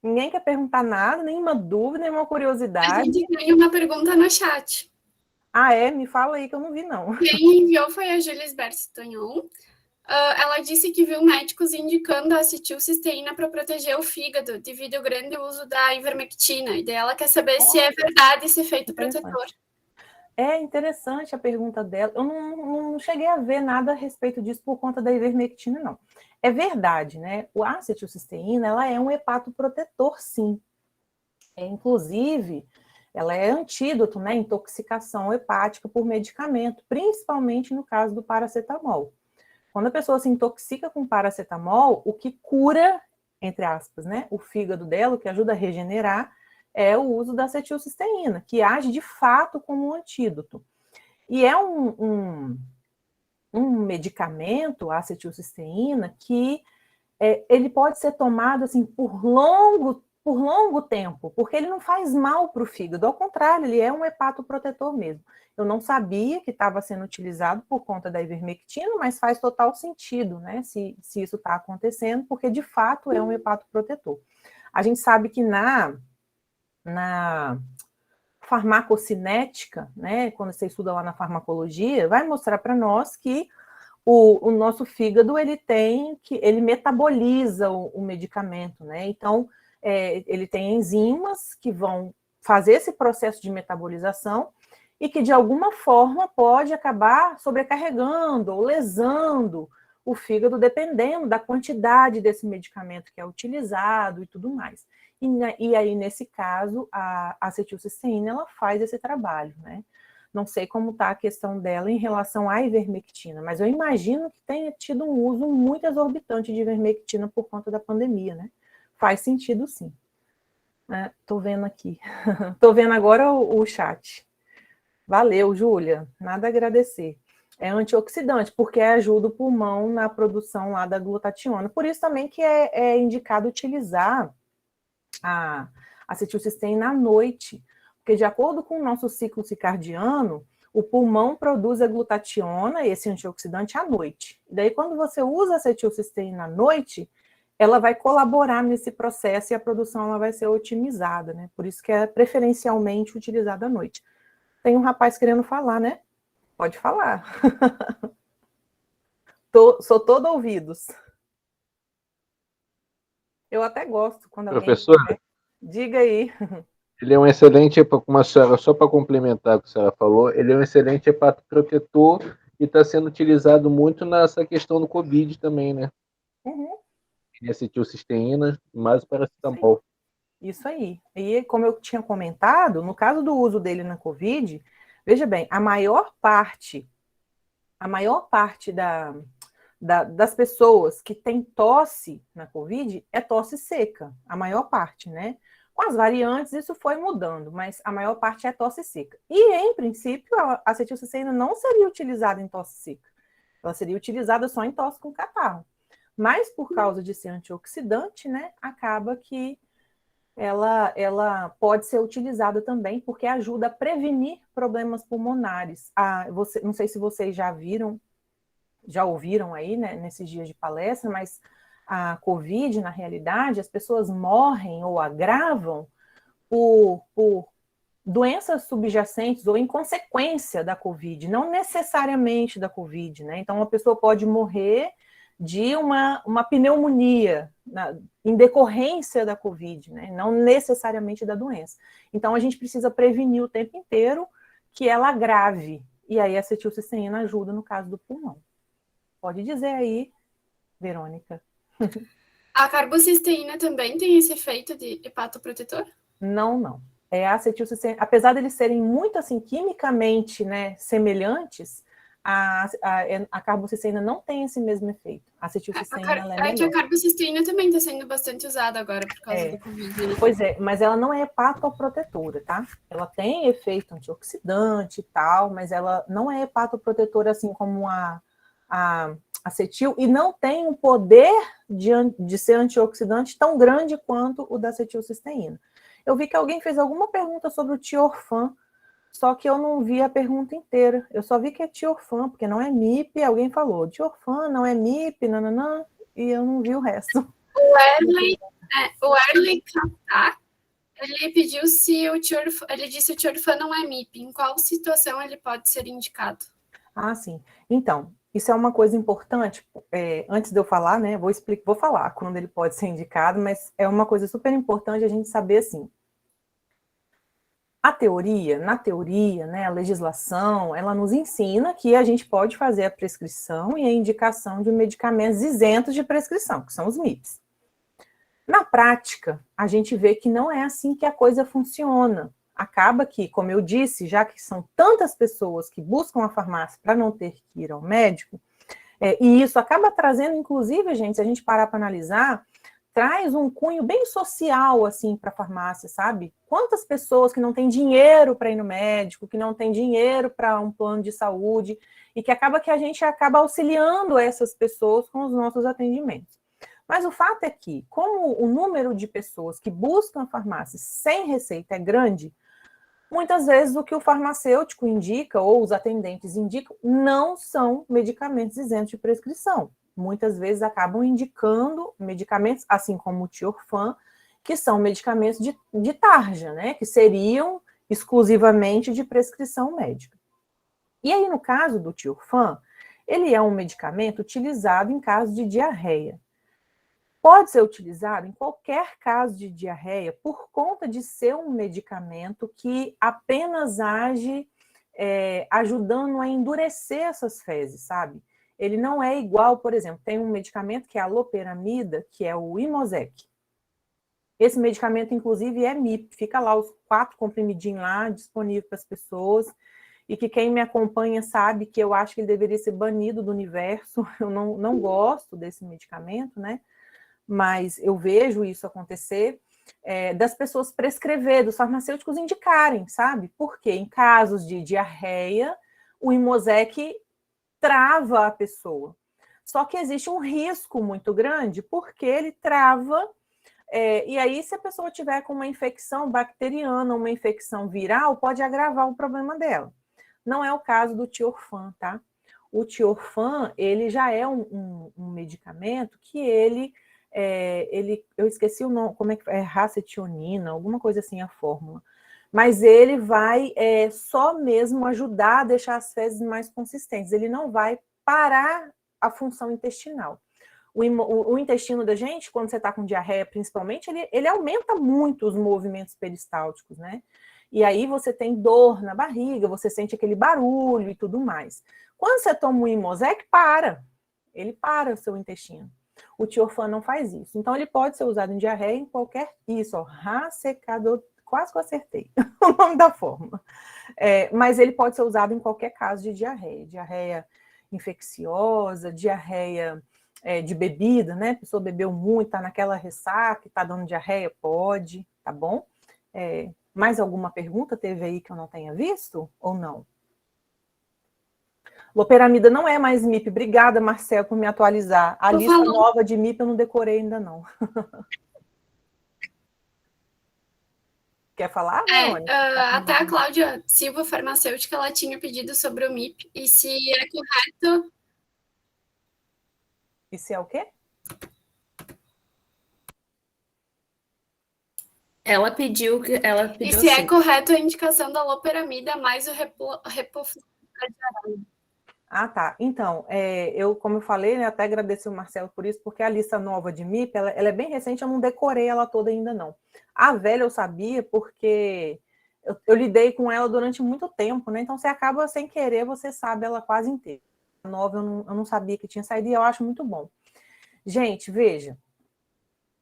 Ninguém quer perguntar nada, nenhuma dúvida, nenhuma curiosidade. A gente tem uma pergunta no chat. Ah, é? Me fala aí que eu não vi, não. Quem enviou foi a Julisbert Tonhon. Ela disse que viu médicos indicando a acetilcisteína para proteger o fígado, devido ao grande uso da ivermectina. E daí ela quer saber se é verdade esse efeito protetor. É interessante a pergunta dela. Eu não cheguei a ver nada a respeito disso por conta da ivermectina, não. É verdade, né? A acetilcisteína, ela é um hepatoprotetor, sim. Inclusive, ela é antídoto, né? Intoxicação hepática por medicamento, principalmente no caso do paracetamol. Quando a pessoa se intoxica com paracetamol, o que cura, entre aspas, né? O fígado dela, o que ajuda a regenerar, é o uso da acetilcisteína, que age de fato como um antídoto. E é um medicamento, a acetilcisteína, que ele pode ser tomado assim por longo tempo, porque ele não faz mal para o fígado, ao contrário, ele é um hepatoprotetor mesmo. Eu não sabia que estava sendo utilizado por conta da ivermectina, mas faz total sentido, né, se isso está acontecendo, porque de fato é um hepatoprotetor. A gente sabe que na farmacocinética, né, quando você estuda lá na farmacologia, vai mostrar para nós que o nosso fígado ele metaboliza o medicamento, né? Então ele tem enzimas que vão fazer esse processo de metabolização e que de alguma forma pode acabar sobrecarregando ou lesando o fígado, dependendo da quantidade desse medicamento que é utilizado e tudo mais. E aí, nesse caso, a acetilcisteína, ela faz esse trabalho, né? Não sei como está a questão dela em relação à ivermectina, mas eu imagino que tenha tido um uso muito exorbitante de ivermectina por conta da pandemia, né? Faz sentido, sim. Estou vendo aqui. Estou vendo agora o chat. Valeu, Júlia. Nada a agradecer. É antioxidante, porque ajuda o pulmão na produção lá da glutationa. Por isso também que é indicado utilizar a acetilcisteína à noite, porque de acordo com o nosso ciclo circadiano, o pulmão produz a glutationa, esse antioxidante, à noite. E daí, quando você usa a acetilcisteína à noite, ela vai colaborar nesse processo e a produção ela vai ser otimizada, né? Por isso que é preferencialmente utilizada à noite. Tem um rapaz querendo falar, né? Pode falar. Sou todo ouvidos. Eu até gosto quando alguém... Professora, diga aí. ele é um excelente, como a senhora, só para complementar o que a senhora falou, ele é um excelente hepatoprotetor e está sendo utilizado muito nessa questão do Covid também, né? Uhum. E acetilcisteína, mais paracetamol. Isso aí. E como eu tinha comentado, no caso do uso dele na Covid, veja bem, a maior parte das pessoas que tem tosse na Covid é tosse seca, a maior parte, né? Com as variantes isso foi mudando, mas a maior parte é tosse seca. E, em princípio, a acetilcisteína não seria utilizada em tosse seca. Ela seria utilizada só em tosse com catarro. Mas, por causa de ser antioxidante, né, acaba que ela pode ser utilizada também porque ajuda a prevenir problemas pulmonares. Não sei se vocês já ouviram aí, né, nesses dias de palestra, mas a Covid, na realidade, as pessoas morrem ou agravam por doenças subjacentes ou em consequência da Covid, não necessariamente da Covid, né? Então, uma pessoa pode morrer de uma pneumonia em decorrência da Covid, né? Não necessariamente da doença. Então, a gente precisa prevenir o tempo inteiro que ela agrave. E aí, a acetilcisteína ajuda no caso do pulmão. Pode dizer aí, Verônica. A carbocisteína também tem esse efeito de hepatoprotetor? Não. A acetilcisteína, apesar de eles serem muito assim quimicamente, né, semelhantes, a carbocisteína não tem esse mesmo efeito. A acetilcisteína ela é melhor. Que a carbocisteína também está sendo bastante usada agora por causa da Covid, né? Pois é, mas ela não é hepatoprotetora, tá? Ela tem efeito antioxidante e tal, mas ela não é hepatoprotetora assim como a acetil e não tem um poder de ser antioxidante tão grande quanto o da acetilcisteína. Eu vi que alguém fez alguma pergunta sobre o tiorfan, só que eu não vi a pergunta inteira. Eu só vi que é tiorfan, porque não é MIP, alguém falou, tiorfan não é MIP, nananã, e eu não vi o resto. O Erley Katak, ele pediu se o tiorfan, ele disse que o tiorfan não é MIP, em qual situação ele pode ser indicado? Sim. Então, Isso é uma coisa importante. Antes de eu falar, né, vou falar quando ele pode ser indicado, mas é uma coisa super importante a gente saber assim. Na teoria, né, a legislação, ela nos ensina que a gente pode fazer a prescrição e a indicação de medicamentos isentos de prescrição, que são os MIPs. Na prática, a gente vê que não é assim que a coisa funciona. Acaba que, como eu disse, já que são tantas pessoas que buscam a farmácia para não ter que ir ao médico, e isso acaba trazendo, inclusive, gente, se a gente parar para analisar, traz um cunho bem social, assim, para a farmácia, sabe? Quantas pessoas que não têm dinheiro para ir no médico, que não têm dinheiro para um plano de saúde, e que acaba que a gente acaba auxiliando essas pessoas com os nossos atendimentos. Mas o fato é que, como o número de pessoas que buscam a farmácia sem receita é grande, muitas vezes o que o farmacêutico indica, ou os atendentes indicam, não são medicamentos isentos de prescrição. Muitas vezes acabam indicando medicamentos, assim como o Tiorfan, que são medicamentos de tarja, né? Que seriam exclusivamente de prescrição médica. E aí, no caso do Tiorfan, ele é um medicamento utilizado em caso de diarreia. Pode ser utilizado em qualquer caso de diarreia por conta de ser um medicamento que apenas age ajudando a endurecer essas fezes, sabe? Ele não é igual, por exemplo, tem um medicamento que é a loperamida, que é o Imosec. Esse medicamento, inclusive, é MIP, fica lá os 4 comprimidinhos lá, disponível para as pessoas, e que quem me acompanha sabe que eu acho que ele deveria ser banido do universo, eu não gosto desse medicamento, né? Mas eu vejo isso acontecer, das pessoas prescrever, dos farmacêuticos indicarem, sabe? Porque em casos de diarreia, o Imosec trava a pessoa. Só que existe um risco muito grande, porque ele trava, e aí se a pessoa tiver com uma infecção bacteriana, uma infecção viral, pode agravar o problema dela. Não é o caso do Tiorfan, tá? O Tiorfan, ele já é um medicamento que eu esqueci o nome, como é que é, racetionina, alguma coisa assim a fórmula, mas ele vai só mesmo ajudar a deixar as fezes mais consistentes, ele não vai parar a função intestinal. O intestino da gente, quando você está com diarreia principalmente, ele aumenta muito os movimentos peristálticos, né? E aí você tem dor na barriga, você sente aquele barulho e tudo mais. Quando você toma um Imosec, ele para o seu intestino. O Tiorfan não faz isso. Então, ele pode ser usado em diarreia em qualquer... Isso, ó, ressecador, quase que eu acertei o nome da fórmula. Mas ele pode ser usado em qualquer caso de diarreia. Diarreia infecciosa, diarreia de bebida, né? A pessoa bebeu muito, tá naquela ressaca, tá dando diarreia, pode, tá bom? Mais alguma pergunta teve aí que eu não tenha visto ou não? Loperamida não é mais MIP. Obrigada, Marcel, por me atualizar. A lista nova de MIP eu não decorei ainda, não. Quer falar, Verônica? Até a Cláudia Silva, farmacêutica, ela tinha pedido sobre o MIP. E se é correto... E se é o quê? Ela pediu... E se é correto a indicação da loperamida mais o repofluxo. Ah, tá. Então, como eu falei, né, até agradeço o Marcelo por isso, porque a lista nova de MIP, ela é bem recente, eu não decorei ela toda ainda, não. A velha eu sabia porque eu lidei com ela durante muito tempo, né? Então, você acaba, sem querer, você sabe ela quase inteira. A nova eu não sabia que tinha saído e eu acho muito bom. Gente, veja,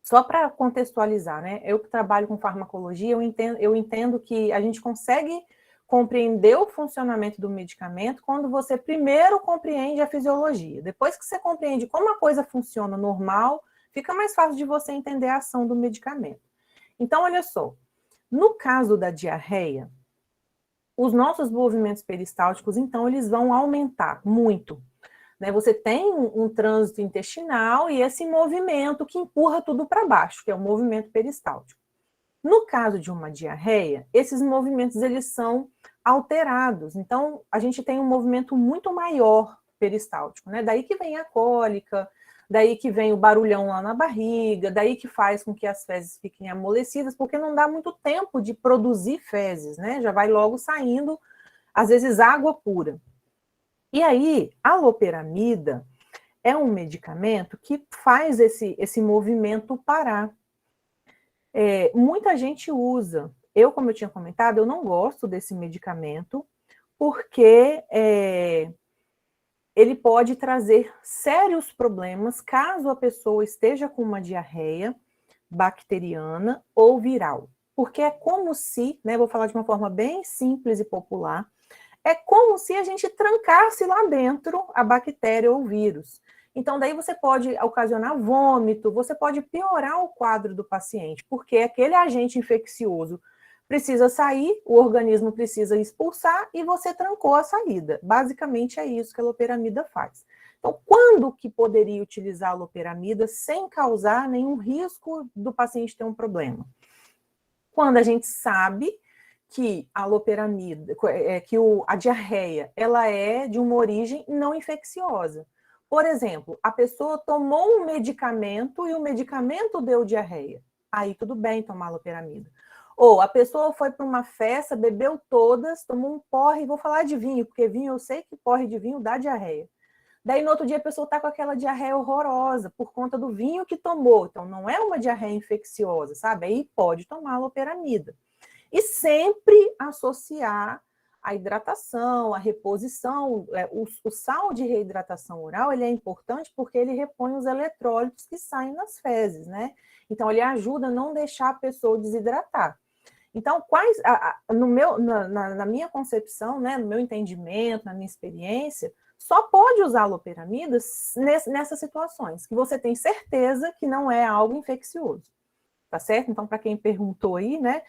só para contextualizar, né? Eu que trabalho com farmacologia, eu entendo que a gente consegue compreender o funcionamento do medicamento quando você primeiro compreende a fisiologia. Depois que você compreende como a coisa funciona normal, fica mais fácil de você entender a ação do medicamento. Então, olha só, no caso da diarreia, os nossos movimentos peristálticos, então, eles vão aumentar muito. Né? Você tem um trânsito intestinal e esse movimento que empurra tudo para baixo, que é o movimento peristáltico. No caso de uma diarreia, esses movimentos eles são alterados. Então, a gente tem um movimento muito maior peristáltico, né? Daí que vem a cólica, daí que vem o barulhão lá na barriga, daí que faz com que as fezes fiquem amolecidas, porque não dá muito tempo de produzir fezes, né? Já vai logo saindo, às vezes, água pura. E aí, a loperamida é um medicamento que faz esse movimento parar. Muita gente usa. Eu, como eu tinha comentado, eu não gosto desse medicamento, porque ele pode trazer sérios problemas caso a pessoa esteja com uma diarreia bacteriana ou viral. Porque é como se, né, vou falar de uma forma bem simples e popular, é como se a gente trancasse lá dentro a bactéria ou o vírus. Então, daí você pode ocasionar vômito, você pode piorar o quadro do paciente, porque aquele agente infeccioso precisa sair, o organismo precisa expulsar e você trancou a saída. Basicamente é isso que a loperamida faz. Então, quando que poderia utilizar a loperamida sem causar nenhum risco do paciente ter um problema? Quando a gente sabe que a loperamida, a diarreia, ela é de uma origem não infecciosa. Por exemplo, a pessoa tomou um medicamento e o medicamento deu diarreia. Aí tudo bem tomar loperamida. Ou a pessoa foi para uma festa, bebeu todas, tomou um porre, vou falar de vinho, porque vinho eu sei que porre de vinho dá diarreia. Daí no outro dia a pessoa está com aquela diarreia horrorosa por conta do vinho que tomou. Então não é uma diarreia infecciosa, sabe? Aí pode tomar loperamida. E sempre associar a hidratação, a reposição, o sal de reidratação oral, ele é importante porque ele repõe os eletrólitos que saem nas fezes, né? Então ele ajuda a não deixar a pessoa desidratar. Então, na minha concepção, né, no meu entendimento, na minha experiência, só pode usar a loperamida nessas situações, que você tem certeza que não é algo infeccioso, tá certo? Então, para quem perguntou aí, né,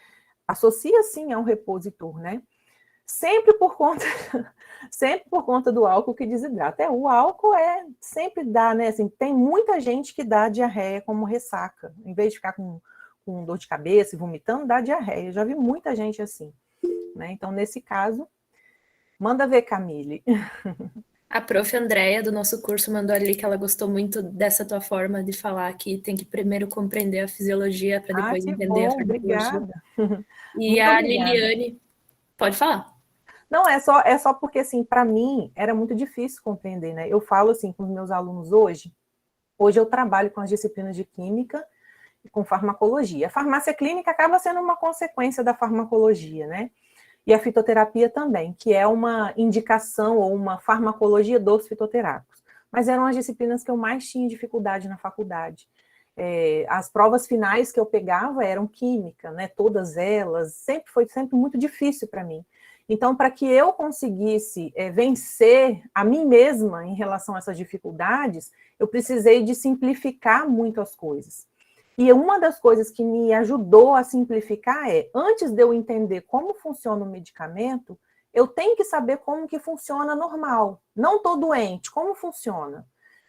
associa sim a um repositor, né? Sempre por conta do álcool que desidrata. O álcool sempre dá, né? Assim, tem muita gente que dá diarreia como ressaca, em vez de ficar com dor de cabeça e vomitando, dá diarreia. Eu já vi muita gente assim, né? Então, nesse caso, manda ver, Camille. A prof. Andréia, do nosso curso, mandou ali que ela gostou muito dessa tua forma de falar que tem que primeiro compreender a fisiologia para depois entender a farmacologia. Obrigada. E muito a obrigada. Liliane, pode falar. Não, é só porque, assim, para mim, era muito difícil compreender, né? Eu falo, assim, com os meus alunos hoje eu trabalho com as disciplinas de química e com farmacologia. A farmácia clínica acaba sendo uma consequência da farmacologia, né? E a fitoterapia também, que é uma indicação ou uma farmacologia dos fitoterápicos. Mas eram as disciplinas que eu mais tinha dificuldade na faculdade. As provas finais que eu pegava eram química, né? Todas elas, foi sempre muito difícil para mim. Então, para que eu conseguisse vencer a mim mesma em relação a essas dificuldades, eu precisei de simplificar muito as coisas. E uma das coisas que me ajudou a simplificar antes de eu entender como funciona o medicamento, eu tenho que saber como que funciona normal. Não estou doente, como funciona?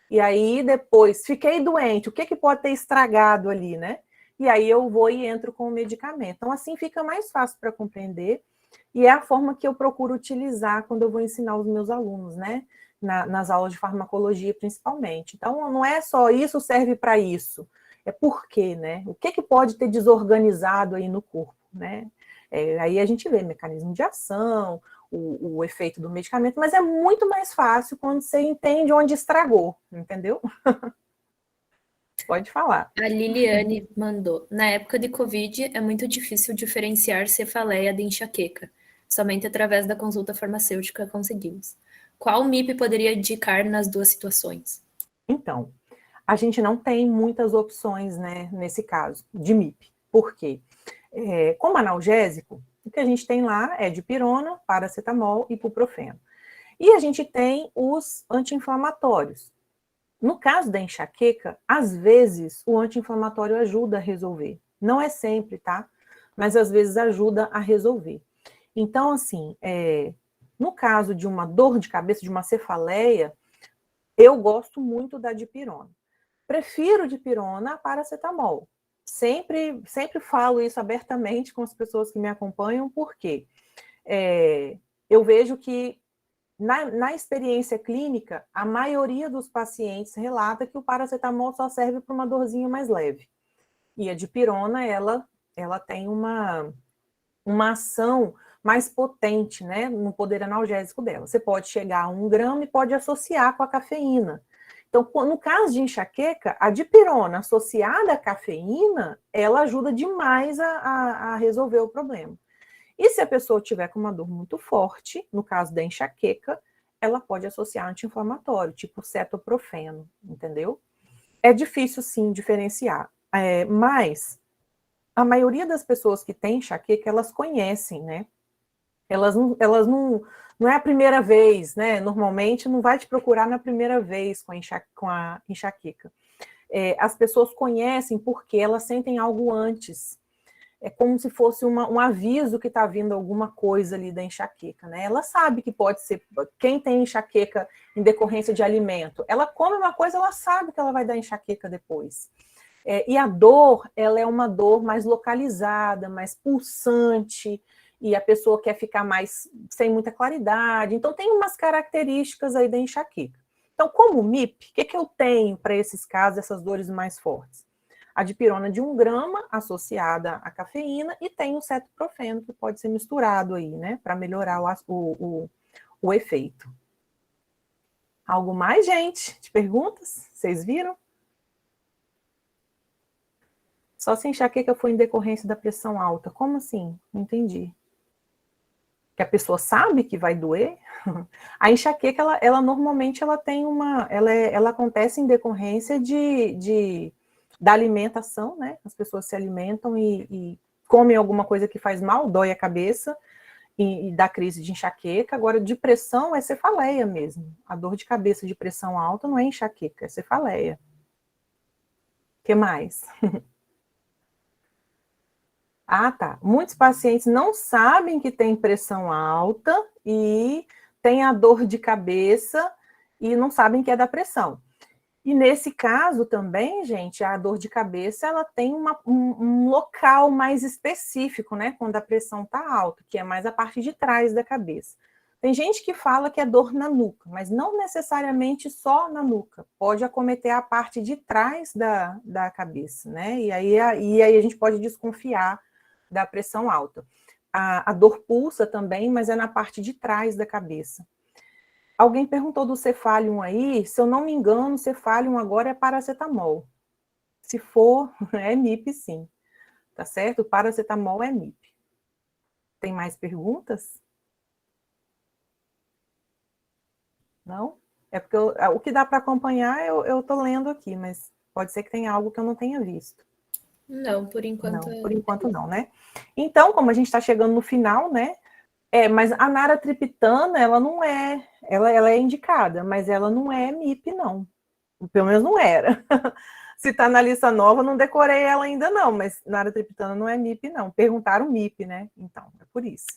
E aí, depois, fiquei doente, o que pode ter estragado ali, né? E aí eu vou e entro com o medicamento. Então, assim fica mais fácil para compreender, e é a forma que eu procuro utilizar quando eu vou ensinar os meus alunos, né? Nas aulas de farmacologia, principalmente. Então, não é só isso serve para isso. É por quê, né? O que pode ter desorganizado aí no corpo, né? Aí a gente vê mecanismo de ação, o efeito do medicamento, mas é muito mais fácil quando você entende onde estragou, entendeu? Pode falar. A Liliane mandou. Na época de Covid, é muito difícil diferenciar cefaleia de enxaqueca. Somente através da consulta farmacêutica conseguimos. Qual MIP poderia indicar nas duas situações? Então, a gente não tem muitas opções, né, nesse caso, de MIP. Por quê? Como analgésico, o que a gente tem lá é dipirona, paracetamol e ibuprofeno. E a gente tem os anti-inflamatórios. No caso da enxaqueca, às vezes o anti-inflamatório ajuda a resolver. Não é sempre, tá? Mas às vezes ajuda a resolver. Então, assim, no caso de uma dor de cabeça, de uma cefaleia, eu gosto muito da dipirona. Prefiro dipirona a paracetamol. Sempre falo isso abertamente com as pessoas que me acompanham, porque eu vejo que na experiência clínica, a maioria dos pacientes relata que o paracetamol só serve para uma dorzinha mais leve. E a dipirona, ela tem uma ação mais potente, né, no poder analgésico dela. Você pode chegar a 1 grama e pode associar com a cafeína. Então, no caso de enxaqueca, a dipirona associada à cafeína, ela ajuda demais a resolver o problema. E se a pessoa tiver com uma dor muito forte, no caso da enxaqueca, ela pode associar anti-inflamatório, tipo cetoprofeno, entendeu? É difícil, sim, diferenciar. Mas a maioria das pessoas que têm enxaqueca, elas conhecem, né? Elas não é a primeira vez, né? Normalmente não vai te procurar na primeira vez com a enxaqueca. As pessoas conhecem porque elas sentem algo antes. É como se fosse um aviso que está vindo alguma coisa ali da enxaqueca, né? Ela sabe que pode ser, quem tem enxaqueca em decorrência de alimento, ela come uma coisa, ela sabe que ela vai dar enxaqueca depois. E a dor, ela é uma dor mais localizada, mais pulsante, e a pessoa quer ficar mais sem muita claridade. Então, tem umas características aí da enxaqueca. Então, como MIP, o que eu tenho para esses casos, essas dores mais fortes? A dipirona de 1 grama associada à cafeína e tem o cetoprofeno, que pode ser misturado aí, né, para melhorar o efeito. Algo mais, gente? De perguntas? Vocês viram? Só se enxaqueca foi em decorrência da pressão alta. Como assim? Não entendi. Que a pessoa sabe que vai doer? A enxaqueca, ela normalmente ela tem ela acontece em decorrência da alimentação, né? As pessoas se alimentam e comem alguma coisa que faz mal, dói a cabeça e dá crise de enxaqueca. Agora, de pressão é cefaleia mesmo. A dor de cabeça de pressão alta não é enxaqueca, é cefaleia. O que mais? Ah, tá. Muitos pacientes não sabem que tem pressão alta e tem a dor de cabeça e não sabem que é da pressão. E nesse caso também, gente, a dor de cabeça, ela tem um local mais específico, né, quando a pressão está alta, que é mais a parte de trás da cabeça. Tem gente que fala que é dor na nuca, mas não necessariamente só na nuca. Pode acometer a parte de trás da cabeça, né, e aí a gente pode desconfiar da pressão alta. A dor pulsa também, mas é na parte de trás da cabeça. Alguém perguntou do Cefalium aí, se eu não me engano, o Cefalium agora é paracetamol. Se for, é MIP sim, tá certo? O paracetamol é MIP. Tem mais perguntas? Não? É porque o que dá para acompanhar eu tô lendo aqui, mas pode ser que tenha algo que eu não tenha visto. Não, por enquanto. Não, por enquanto não, né? Então, como a gente está chegando no final, né? Mas a naratriptana, ela não é, ela é indicada, mas ela não é MIP, não. Pelo menos não era. Se está na lista nova, não decorei ela ainda não, mas naratriptana não é MIP, não. Perguntaram MIP, né? Então, é por isso.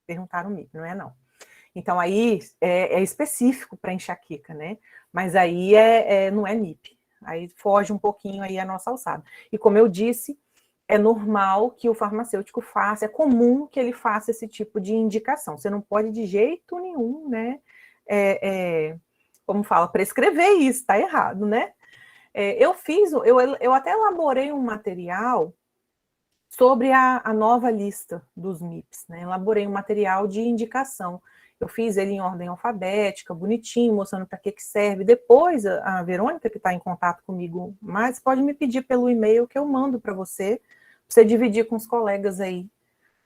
Perguntaram MIP, não é não. Então, aí é específico para enxaqueca, né? Mas aí não é MIP. Aí foge um pouquinho aí a nossa alçada. E como eu disse, é normal que o farmacêutico faça, é comum que ele faça esse tipo de indicação. Você não pode de jeito nenhum, né? Como fala, prescrever isso, tá errado, né? Eu até elaborei um material sobre a nova lista dos MIPs, né? Elaborei um material de indicação. Eu fiz ele em ordem alfabética, bonitinho, mostrando para que serve. Depois, a Verônica, que está em contato comigo mais, pode me pedir pelo e-mail que eu mando para você dividir com os colegas aí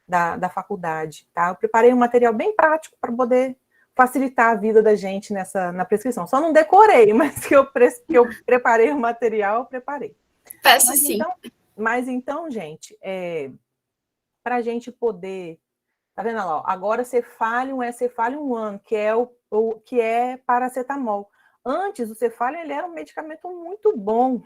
da faculdade, tá? Eu preparei um material bem prático para poder facilitar a vida da gente na prescrição. Só não decorei, mas que eu preparei o material, eu preparei. Peço sim. Mas então, gente, para a gente poder... Tá vendo lá? Ó, agora Cefalium é Cefalium One, que é paracetamol. Antes, o Cefalium ele era um medicamento muito bom.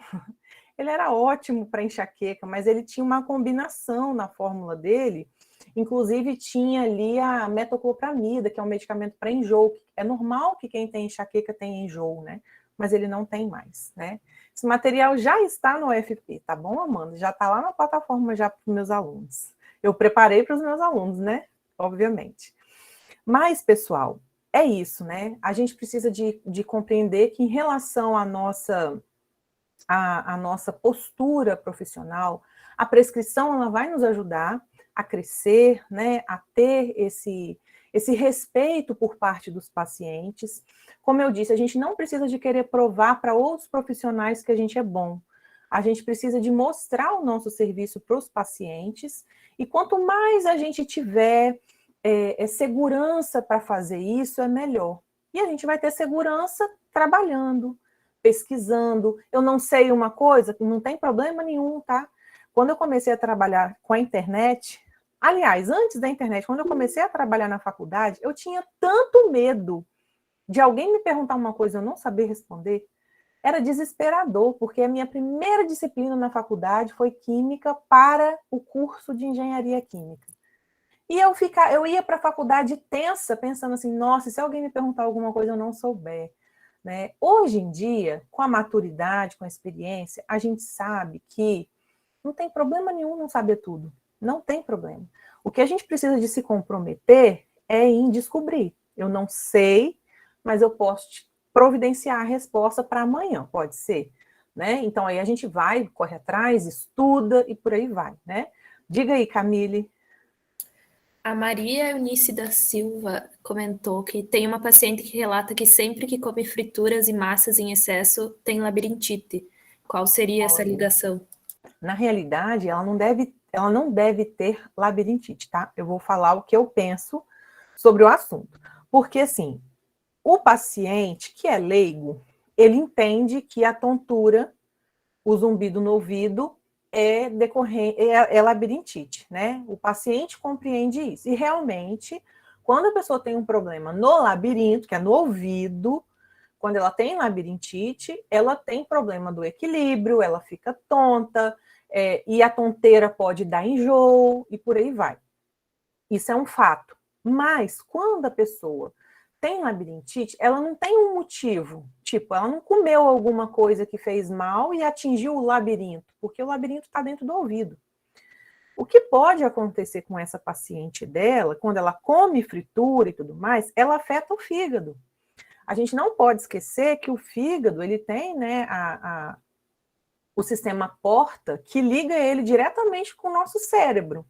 Ele era ótimo para enxaqueca, mas ele tinha uma combinação na fórmula dele. Inclusive, tinha ali a metoclopramida, que é um medicamento para enjoo. É normal que quem tem enxaqueca tenha enjoo, né? Mas ele não tem mais, né? Esse material já está no UFP, tá bom, Amanda? Já está lá na plataforma já para os meus alunos. Eu preparei para os meus alunos, né? Obviamente. Mas, pessoal, é isso, né? A gente precisa de compreender que em relação à nossa postura profissional, a prescrição ela vai nos ajudar, a crescer, né, a ter esse respeito por parte dos pacientes. Como eu disse, a gente não precisa de querer provar para outros profissionais que a gente é bom. A gente precisa de mostrar o nosso serviço para os pacientes, e quanto mais a gente tiver segurança para fazer isso, é melhor. E a gente vai ter segurança trabalhando, pesquisando. Eu não sei uma coisa, não tem problema nenhum, tá? Quando eu comecei a trabalhar com a internet, aliás, antes da internet, quando eu comecei a trabalhar na faculdade, eu tinha tanto medo de alguém me perguntar uma coisa e eu não saber responder. Era desesperador, porque a minha primeira disciplina na faculdade foi química para o curso de engenharia química. E eu ia para a faculdade tensa, pensando assim, nossa, se alguém me perguntar alguma coisa eu não souber. Né? Hoje em dia, com a maturidade, com a experiência, a gente sabe que não tem problema nenhum não saber tudo. Não tem problema. O que a gente precisa de se comprometer é em descobrir. Eu não sei, mas eu posso providenciar a resposta para amanhã, pode ser. Né? Então, aí a gente vai, corre atrás, estuda e por aí vai. Né? Diga aí, Camille. A Maria Eunice da Silva comentou que tem uma paciente que relata que sempre que come frituras e massas em excesso tem labirintite. Qual seria essa ligação? Na realidade, ela não deve ter labirintite, tá? Eu vou falar o que eu penso sobre o assunto. Porque, assim, o paciente que é leigo, ele entende que a tontura, o zumbido no ouvido, é labirintite, né? O paciente compreende isso. E, realmente, quando a pessoa tem um problema no labirinto, que é no ouvido, quando ela tem labirintite, ela tem problema do equilíbrio, ela fica tonta, e a tonteira pode dar enjoo, e por aí vai. Isso é um fato. Mas, quando a pessoa tem labirintite, ela não tem um motivo. Tipo, ela não comeu alguma coisa que fez mal e atingiu o labirinto, porque o labirinto está dentro do ouvido. O que pode acontecer com essa paciente dela, quando ela come fritura e tudo mais, ela afeta o fígado. A gente não pode esquecer que o fígado, ele tem, né, o sistema porta, que liga ele diretamente com o nosso cérebro.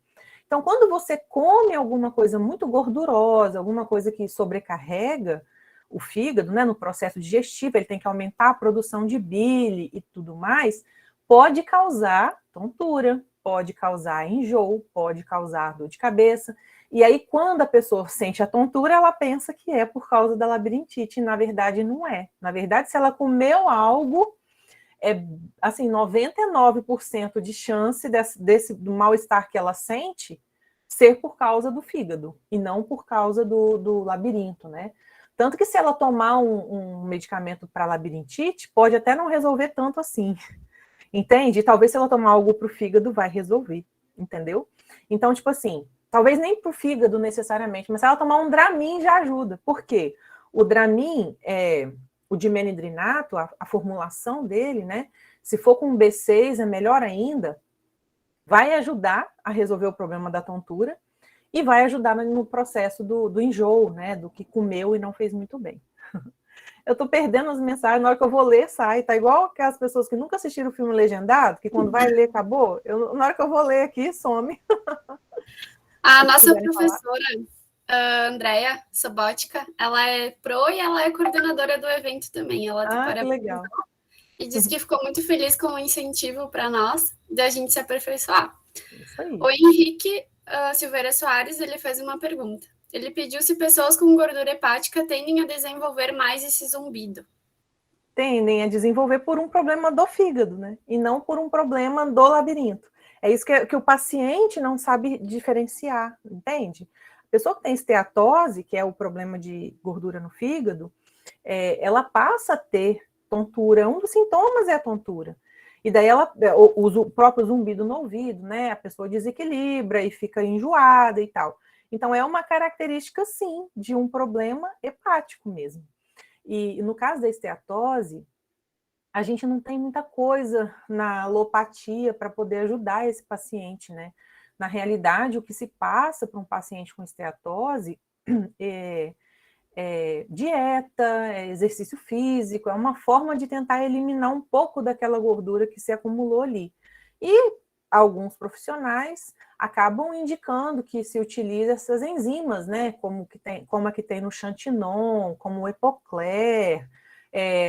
Então, quando você come alguma coisa muito gordurosa, alguma coisa que sobrecarrega o fígado, né, no processo digestivo, ele tem que aumentar a produção de bile e tudo mais, pode causar tontura, pode causar enjoo, pode causar dor de cabeça. E aí, quando a pessoa sente a tontura, ela pensa que é por causa da labirintite, e na verdade não é. Na verdade, se ela comeu algo, assim, 99% de chance do mal-estar que ela sente ser por causa do fígado, e não por causa do labirinto, né? Tanto que se ela tomar um medicamento para labirintite, pode até não resolver tanto assim, entende? Talvez se ela tomar algo para o fígado, vai resolver, entendeu? Então, tipo assim, talvez nem para o fígado necessariamente, mas se ela tomar um Dramin já ajuda. Por quê? O Dramin, o dimenidrinato, a formulação dele, né? Se for com B6, é melhor ainda, vai ajudar a resolver o problema da tontura e vai ajudar no processo do enjoo, né? Do que comeu e não fez muito bem. Eu tô perdendo as mensagens, na hora que eu vou ler, sai. Tá igual aquelas pessoas que nunca assistiram o filme legendado, que quando vai ler, acabou. Na hora que eu vou ler aqui, some. A nossa professora, a Andrea Sobotka, ela é pro e ela é coordenadora do evento também. Ela que legal. E disse que ficou muito feliz com o incentivo para nós, da gente se aperfeiçoar. Isso aí. O Henrique Silveira Soares, ele fez uma pergunta. Ele pediu se pessoas com gordura hepática tendem a desenvolver mais esse zumbido. Tendem a desenvolver por um problema do fígado, né? E não por um problema do labirinto. É isso que o paciente não sabe diferenciar, entende? A pessoa que tem esteatose, que é o problema de gordura no fígado, ela passa a ter tontura. Um dos sintomas é a tontura. E daí ela usa o próprio zumbido no ouvido, né? A pessoa desequilibra e fica enjoada e tal. Então, é uma característica, sim, de um problema hepático mesmo. E no caso da esteatose, a gente não tem muita coisa na alopatia para poder ajudar esse paciente, né? Na realidade, o que se passa para um paciente com esteatose é dieta, exercício físico, é uma forma de tentar eliminar um pouco daquela gordura que se acumulou ali. E alguns profissionais acabam indicando que se utiliza essas enzimas, né, como a que tem no Xantinon, como o Epocler,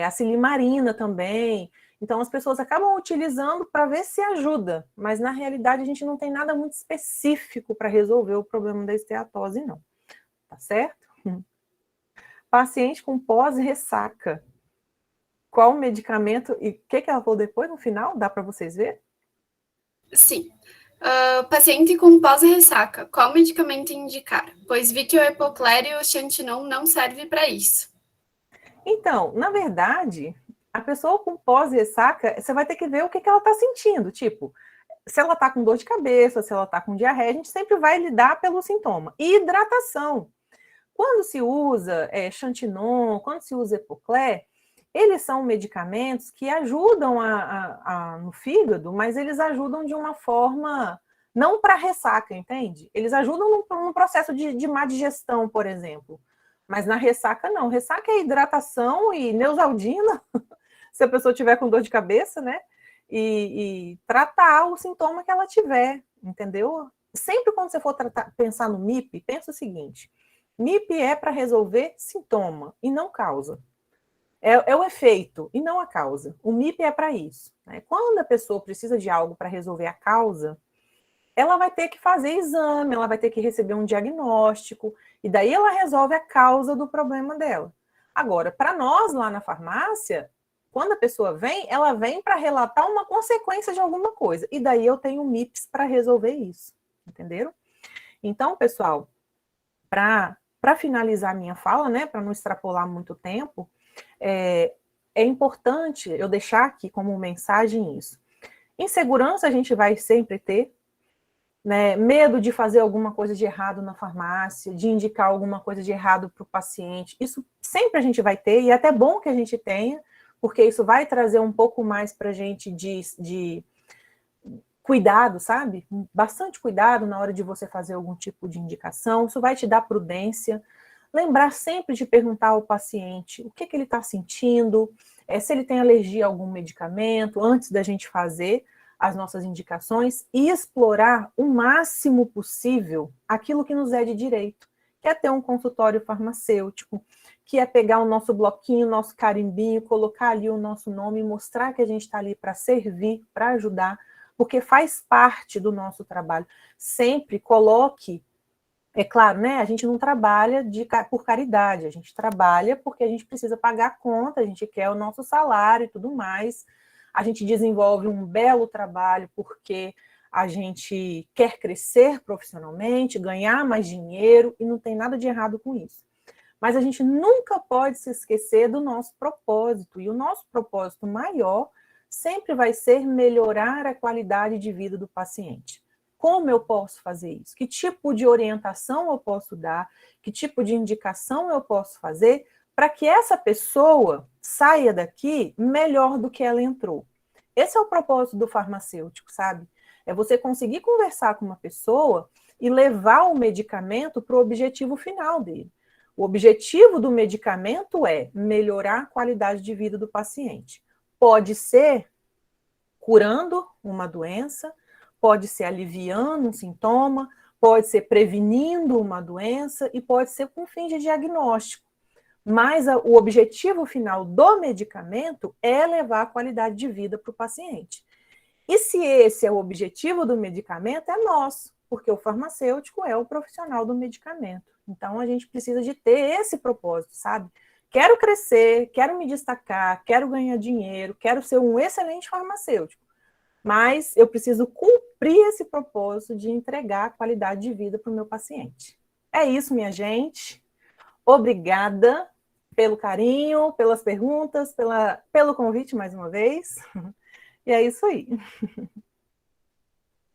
a silimarina também. Então, as pessoas acabam utilizando para ver se ajuda, mas na realidade a gente não tem nada muito específico para resolver o problema da esteatose, não. Tá certo? Paciente com pós-ressaca. Qual o medicamento e o que ela falou depois no final? Dá para vocês ver? Sim. Paciente com pós-ressaca, qual medicamento indicar? Pois vi que o Epocler e o Xantinon não servem para isso. Então, na verdade, a pessoa com pós-ressaca, você vai ter que ver o que ela está sentindo. Tipo, se ela está com dor de cabeça, se ela está com diarreia, a gente sempre vai lidar pelo sintoma. E hidratação. Quando se usa Xantinon, quando se usa Epocler, eles são medicamentos que ajudam no fígado, mas eles ajudam de uma forma não para ressaca, entende? Eles ajudam no processo de má digestão, por exemplo. Mas na ressaca, não. Ressaca é hidratação e Neosaldina, se a pessoa tiver com dor de cabeça, né? E tratar o sintoma que ela tiver, entendeu? Sempre quando você for pensar no MIP, pensa o seguinte: MIP é para resolver sintoma e não causa. É o efeito e não a causa. O MIP é para isso, né? Quando a pessoa precisa de algo para resolver a causa, ela vai ter que fazer exame, ela vai ter que receber um diagnóstico, e daí ela resolve a causa do problema dela. Agora, para nós lá na farmácia, quando a pessoa vem, ela vem para relatar uma consequência de alguma coisa, e daí eu tenho MIPs para resolver isso, entenderam? Então, pessoal, para finalizar a minha fala, né, para não extrapolar muito tempo, é importante eu deixar aqui como mensagem isso. Insegurança a gente vai sempre ter, né? Medo de fazer alguma coisa de errado na farmácia, de indicar alguma coisa de errado para o paciente. Isso sempre a gente vai ter, e é até bom que a gente tenha, porque isso vai trazer um pouco mais para a gente de cuidado, sabe? Bastante cuidado na hora de você fazer algum tipo de indicação. Isso vai te dar prudência. Lembrar sempre de perguntar ao paciente o que ele está sentindo, se ele tem alergia a algum medicamento, antes da gente fazer as nossas indicações, e explorar o máximo possível aquilo que nos é de direito, que é ter um consultório farmacêutico, que é pegar o nosso bloquinho, o nosso carimbinho, colocar ali o nosso nome e mostrar que a gente está ali para servir, para ajudar, porque faz parte do nosso trabalho. Sempre coloque. É claro, né? A gente não trabalha por caridade, a gente trabalha porque a gente precisa pagar a conta, a gente quer o nosso salário e tudo mais. A gente desenvolve um belo trabalho porque a gente quer crescer profissionalmente, ganhar mais dinheiro, e não tem nada de errado com isso. Mas a gente nunca pode se esquecer do nosso propósito, e o nosso propósito maior sempre vai ser melhorar a qualidade de vida do paciente. Como eu posso fazer isso? Que tipo de orientação eu posso dar? Que tipo de indicação eu posso fazer para que essa pessoa saia daqui melhor do que ela entrou? Esse é o propósito do farmacêutico, sabe? É você conseguir conversar com uma pessoa e levar o medicamento para o objetivo final dele. O objetivo do medicamento é melhorar a qualidade de vida do paciente. Pode ser curando uma doença, pode ser aliviando um sintoma, pode ser prevenindo uma doença e pode ser com fim de diagnóstico. Mas o objetivo final do medicamento é levar a qualidade de vida para o paciente. E se esse é o objetivo do medicamento, é nosso, porque o farmacêutico é o profissional do medicamento. Então, a gente precisa de ter esse propósito, sabe? Quero crescer, quero me destacar, quero ganhar dinheiro, quero ser um excelente farmacêutico. Mas eu preciso cumprir esse propósito de entregar a qualidade de vida para o meu paciente. É isso, minha gente. Obrigada pelo carinho, pelas perguntas, pelo convite mais uma vez. E é isso aí.